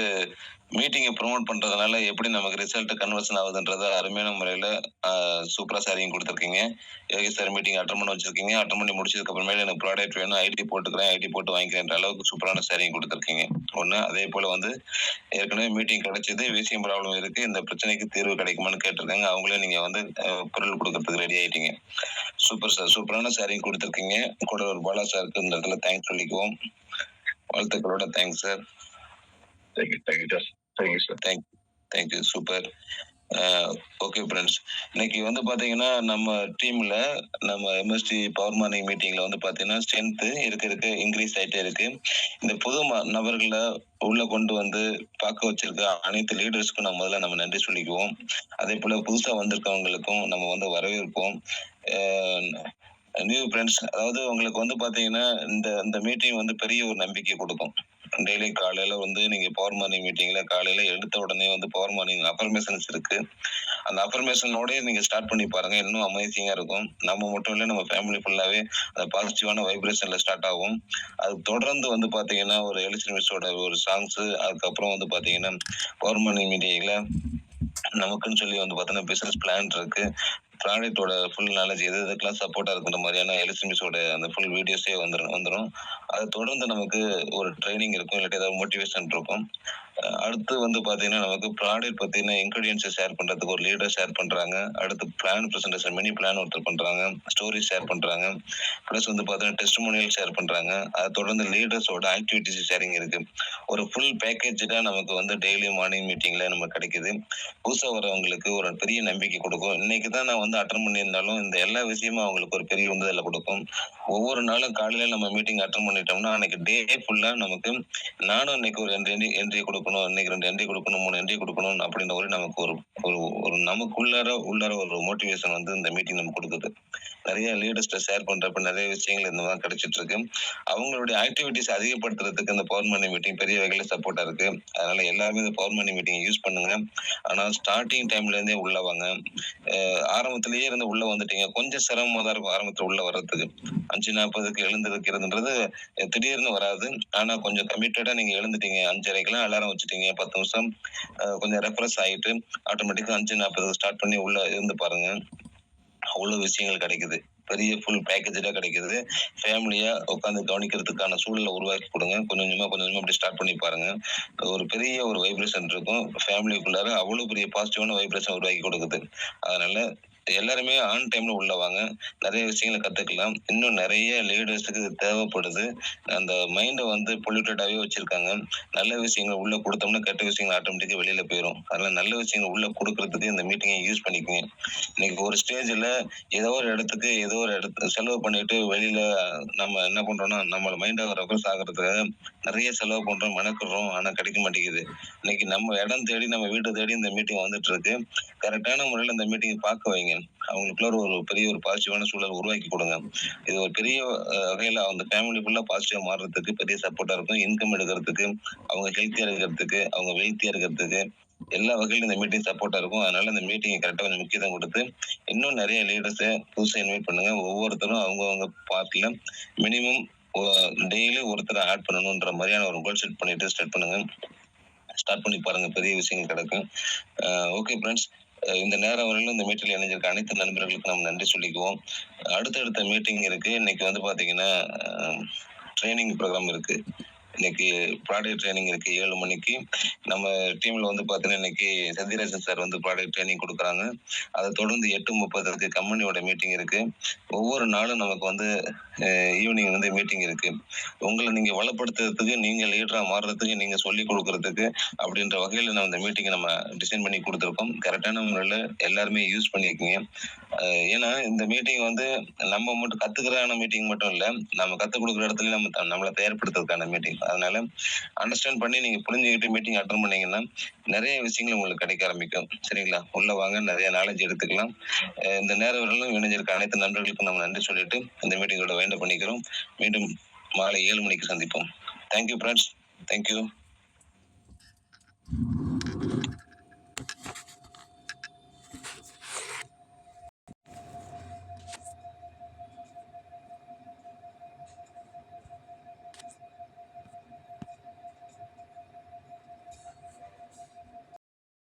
மீட்டிங்கை ப்ரொமோட் பண்றதுனால எப்படி நமக்கு ரிசல்ட் கன்வர்ஷன் ஆகுதுன்றத அருமையான முறையில சூப்பரா சாரியும் கொடுத்துருக்கீங்க. யோகி சார் மீட்டிங் அட்டன் பண்ண வச்சிருக்கீங்க. அட்டன் பண்ணி முடிச்சதுக்கு அப்புறமேல எனக்கு ப்ராடக்ட் வேணும், ஐடி போட்டுக்கிறேன், ஐடி போட்டு வாங்கிக்கிறேன்ற அளவுக்கு சூப்பரான சாரியும் கொடுத்துருக்கீங்க. ஒண்ணு. அதே போல வந்து ஏற்கனவே மீட்டிங் கிடைச்சது, விஷயம் ப்ராப்ளம் இருக்கு, இந்த பிரச்சனைக்கு தீர்வு கிடைக்குமான்னு கேட்டிருக்காங்க. அவங்களே நீங்க வந்து குரல் கொடுக்கறதுக்கு ரெடி ஆயிட்டீங்க. சூப்பர் சார், சூப்பரான சாரியும் கொடுத்துருக்கீங்க. கூட ஒரு பாலா சாருக்கு இந்த இடத்துல தேங்க்ஸ் சொல்லிக்குவோம். வாழ்த்துக்களோட thanks sir. Thank you, super. Okay friends, இன்னைக்கு வந்து பாத்தீங்கன்னா நம்ம டீம்ல நம்ம எம்எஸ்டி பவர் மார்னிங் மீட்டிங்ல வந்து பாத்தீங்கன்னா ஸ்ட்ரென்த் இருக்க இன்க்ரீஸ் ஆயிட்டே இருக்கு. இந்த புது நபர்களை உள்ள கொண்டு வந்து பார்க்க வச்சிருக்க அனைத்து லீடர்ஸ்க்கும் நம்ம நன்றி சொல்லிக்குவோம். அதே போல புதுசா வந்திருக்கவங்களுக்கும் நம்ம வந்து வரவேற்போம். நியூ ஃப்ரெண்ட்ஸ், அதாவது உங்களுக்கு வந்து பாத்தீங்கன்னா இந்த மீட்டிங் வந்து பெரிய ஒரு நம்பிக்கை கொடுக்கும். டெய்லி காலையில வந்து நீங்க பவர் மார்னிங் மீட்டிங்ல காலையில எடுத்த உடனே வந்து பவர் மார்னிங் அஃபர்மேஷன்ஸ் இருக்கு. அந்த அஃபர்மேஷனோட நீங்க ஸ்டார்ட் பண்ணி பாருங்க, இன்னும் அமேசிங்கா இருக்கும். நம்ம மட்டும் இல்ல, நம்ம ஃபேமிலி ஃபுல்லாவே அந்த பாசிட்டிவான வைப்ரேஷன்ல ஸ்டார்ட் ஆகும். அது தொடர்ந்து வந்து பாத்தீங்கன்னா ஒரு எலிசன் மிஸ்ஸோட ஒரு சாங்ஸ், அதுக்கப்புறம் வந்து பாத்தீங்கன்னா பவர் மார்னிங் மீட்டிங்ல நமக்குன்னு சொல்லி வந்து பாத்தீங்கன்னா பிசினஸ் பிளான் இருக்கு. ப்ராடக்டோட ஃபுல் நாலேஜ் எதுக்கெல்லாம் சப்போர்ட்டா இருக்குன்ற மாதிரியான எலிசமிஸோட அந்த ஃபுல் வீடியோஸே வந்துடும். அது தொடர்ந்து நமக்கு ஒரு ட்ரைனிங் இருக்கும், இல்லாட்டி ஏதாவது மோட்டிவேஷன் இருக்கும். அடுத்து வந்து பாத்தீங்கன்னா நமக்கு ப்ராடக்ட் பத்தின இன்கிரீடியன்ஸை ஷேர் பண்றதுக்கு ஒரு லீடர் ஷேர் பண்றாங்க. அடுத்து பிளான் பிரசன்டேஷன், மினி பிளான் ஒருத்தர் பண்றாங்க, ஸ்டோரி ஷேர் பண்றாங்க, பிளஸ் வந்து பாத்தீங்கன்னா டெஸ்டிமோனியல் ஷேர் பண்றாங்க. அதை தொடர்ந்து லீடர்ஸோட ஆக்டிவிட்டிஸ் ஷேரிங் இருக்கு. ஒரு ஃபுல் பேக்கேஜா நமக்கு வந்து டெய்லி மார்னிங் மீட்டிங்ல நம்ம கிடைக்குது. புதுசா வரவங்களுக்கு ஒரு பெரிய நம்பிக்கை கொடுக்கும். இன்னைக்கு தான் நான் வந்து அட்டன் பண்ணியிருந்தாலும் இந்த எல்லா விஷயமும் அவங்களுக்கு ஒரு பெரிய உந்துதலை கொடுக்கும். ஒவ்வொரு நாளும் காலையில நம்ம மீட்டிங் அட்டன் பண்ணிட்டோம்னா அன்னைக்கு டே ஃபுல்லா நமக்கு நானும் இன்னைக்கு ஒரு 2 என்ட்ரி கொடுக்கணும், இன்னைக்கு 2 என்ட்ரி கொடுக்கணும், 3 என்ட்ரி கொடுக்கணும் அப்படின்ற ஒரு நமக்கு ஒரு நமக்கு உள்ளார ஒரு மோட்டிவேஷன் வந்து இந்த மீட்டிங் நமக்கு கொடுக்குது. நிறைய லீடர்ஸ்ட ஷேர் பண்றப்ப நிறைய விஷயங்கள் இந்த மாதிரி கிடைச்சிட்டு இருக்கு. அவங்களுடைய ஆக்டிவிட்டிஸ் அதிகப்படுத்துறதுக்கு இந்த பவர் மணி மீட்டிங் பெரிய வகையில சப்போர்ட்டா இருக்கு. அதனால எல்லாருமே இந்த பவர் மணி மீட்டிங் யூஸ் பண்ணுங்க. ஆனா ஸ்டார்டிங் டைம்ல இருந்தே உள்ள வாங்க. ஆரம்பத்திலேயே இருந்து உள்ள வந்துட்டீங்க, கொஞ்சம் சிரமமா தான் இருக்கும் ஆரம்பத்துல உள்ள வர்றதுக்கு. 5:40 எழுந்திருக்கிறதுன்றது திடீர்னு வராது. ஆனா கொஞ்சம் கமிட்டடா நீங்க எழுந்துட்டீங்க, 5:30 அலாரம் வச்சுட்டீங்க, 10 நிமிஷம் கொஞ்சம் ரெஃப்ரெஷ் ஆயிட்டு ஆட்டோமேட்டிக்கா 5:40 ஸ்டார்ட் பண்ணி உள்ள இருந்து பாருங்க. அவ்வளவு விஷயங்கள் கிடைக்குது. பெரிய ஃபுல் பேக்கேஜா கிடைக்குது. ஃபேமிலியா உட்காந்து கவனிக்கிறதுக்கான சூழலை உருவாக்கி கொடுங்க. கொஞ்சம் கொஞ்சமா அப்படி ஸ்டார்ட் பண்ணி பாருங்க. ஒரு பெரிய ஒரு வைப்ரேஷன் இருக்கும் ஃபேமிலிக்குள்ளார. அவ்வளவு பெரிய பாசிட்டிவான வைப்ரேஷன் உருவாக்கி கொடுக்குது. அதனால எல்லாருமே ஆன் டைம்ல உள்ள வாங்க, நிறைய விஷயங்களை கத்துக்கலாம். இன்னும் நிறைய லீடர்ஸுக்கு இது தேவைப்படுது. அந்த மைண்டை வந்து பொல்யூட்டடாவே வச்சிருக்காங்க. நல்ல விஷயங்கள் உள்ள கொடுத்தோம்னா கெட்ட விஷயங்கள் ஆட்டோமேட்டிக்கா வெளியில போயிடும். அதனால நல்ல விஷயங்கள் உள்ள கொடுக்கறதுக்கு இந்த மீட்டிங்கை யூஸ் பண்ணிக்கோங்க. இன்னைக்கு ஒரு ஸ்டேஜ்ல ஏதோ ஒரு இடத்து செலவு பண்ணிட்டு வெளியில நம்ம என்ன பண்றோம்னா நம்ம மைண்டை ரெஃப்ரெஷ் ஆகுறதுக்காக நிறைய செலவு பண்றோம், மெனக்குறோம், ஆனா கிடைக்க மாட்டேங்குது. இன்னைக்கு நம்ம இடம் தேடி நம்ம வீட்டை தேடி இந்த மீட்டிங் வந்துட்டு இருக்கு. கரெக்டான முறையில இந்த மீட்டிங் பார்க்க வைங்க. அவங்களுக்குள்ள ஒரு பெரிய ஒரு பாசிட்டிவான சூழல் உருவாக்கி கொடுங்க. இது ஒரு பெரிய வகையில அந்த ஃபேமிலிக்குள்ள பாசிட்டிவா மாறுறதுக்கு பெரிய சப்போர்ட்டா இருக்கும். இன்கம் எடுக்கிறதுக்கு, அவங்க ஹெல்த்தியா இருக்கிறதுக்கு, அவங்க வெல்த்தியா இருக்கிறதுக்கு எல்லா வகையிலும் இந்த மீட்டிங் சப்போர்ட்டா இருக்கும். அதனால இந்த மீட்டிங் கரெக்டா கொஞ்சம் முக்கியத்துவம் கொடுத்து இன்னும் நிறைய லீடர்ஸை புதுசா இன்வைட் பண்ணுங்க. ஒவ்வொருத்தரும் அவங்கவுங்க பார்ட்ல மினிமம் டெய்லி ஒருத்தரை ஆட் பண்ணணும்ன்ற மாதிரியான ஒரு கோல் செட் பண்ணிட்டு ஸ்டார்ட் பண்ணுங்க. ஸ்டார்ட் பண்ணி பாருங்க, பெரிய விஷயங்கள் கிடைக்கும். ஓகே ஃப்ரெண்ட்ஸ், இந்த நேரம் வரையிலும் இந்த மீட்டிங்ல இணைஞ்சிருக்க அனைத்து நண்பர்களுக்கும் நம்ம நன்றி சொல்லிக்குவோம். அடுத்தடுத்த மீட்டிங் இருக்கு. இன்னைக்கு வந்து பாத்தீங்கன்னா ட்ரைனிங் ப்ரோக்ராம் இருக்கு. இன்னைக்கு ப்ராடக்ட் ட்ரைனிங் இருக்கு 7 மணிக்கு. நம்ம டீம்ல வந்து பாத்தீங்கன்னா இன்னைக்கு சத்யராஜன் சார் வந்து ப்ராடக்ட் ட்ரைனிங் கொடுக்குறாங்க. அதை தொடர்ந்து 8:30 கம்பெனியோட மீட்டிங் இருக்கு. ஒவ்வொரு நாளும் நமக்கு வந்து ஈவினிங் வந்து மீட்டிங் இருக்கு. உங்களை நீங்க வளப்படுத்துறதுக்கு, நீங்க லீடரா மாறுறதுக்கு, நீங்க சொல்லி கொடுக்கறதுக்கு அப்படின்ற வகையில நம்ம இந்த மீட்டிங்கை நம்ம டிசைன் பண்ணி கொடுத்துருக்கோம். கரெக்டான முறையில எல்லாருமே யூஸ் பண்ணிக்கோங்க. ஏன்னா இந்த மீட்டிங் வந்து நம்ம மட்டும் கத்துக்கிறான மீட்டிங் மட்டும் இல்ல, நம்ம கத்துக் கொடுக்குற இடத்துல நம்மளை தயார்படுத்துறதுக்கான மீட்டிங். அதனால அண்டர்ஸ்டாண்ட் பண்ணி நீங்க புரிஞ்சுக்கிட்டு மீட்டிங் அட்டன் பண்ணீங்கன்னா நிறைய விஷயங்கள் உங்களுக்கு கிடைக்க ஆரம்பிக்கும். சரிங்களா? உள்ள வாங்க, நிறைய நாலேஜ் எடுத்துக்கலாம். இந்த நேரம் வரையிலும் இணைஞ்சிருக்க அனைத்து நண்பர்களுக்கும் நம்ம நன்றி சொல்லிட்டு இந்த மீட்டிங்கோட வைண்ட் அப் பண்ணிக்கிறோம். மீண்டும் மாலை 7 மணிக்கு சந்திப்போம். Thank you friends. தேங்க்யூ.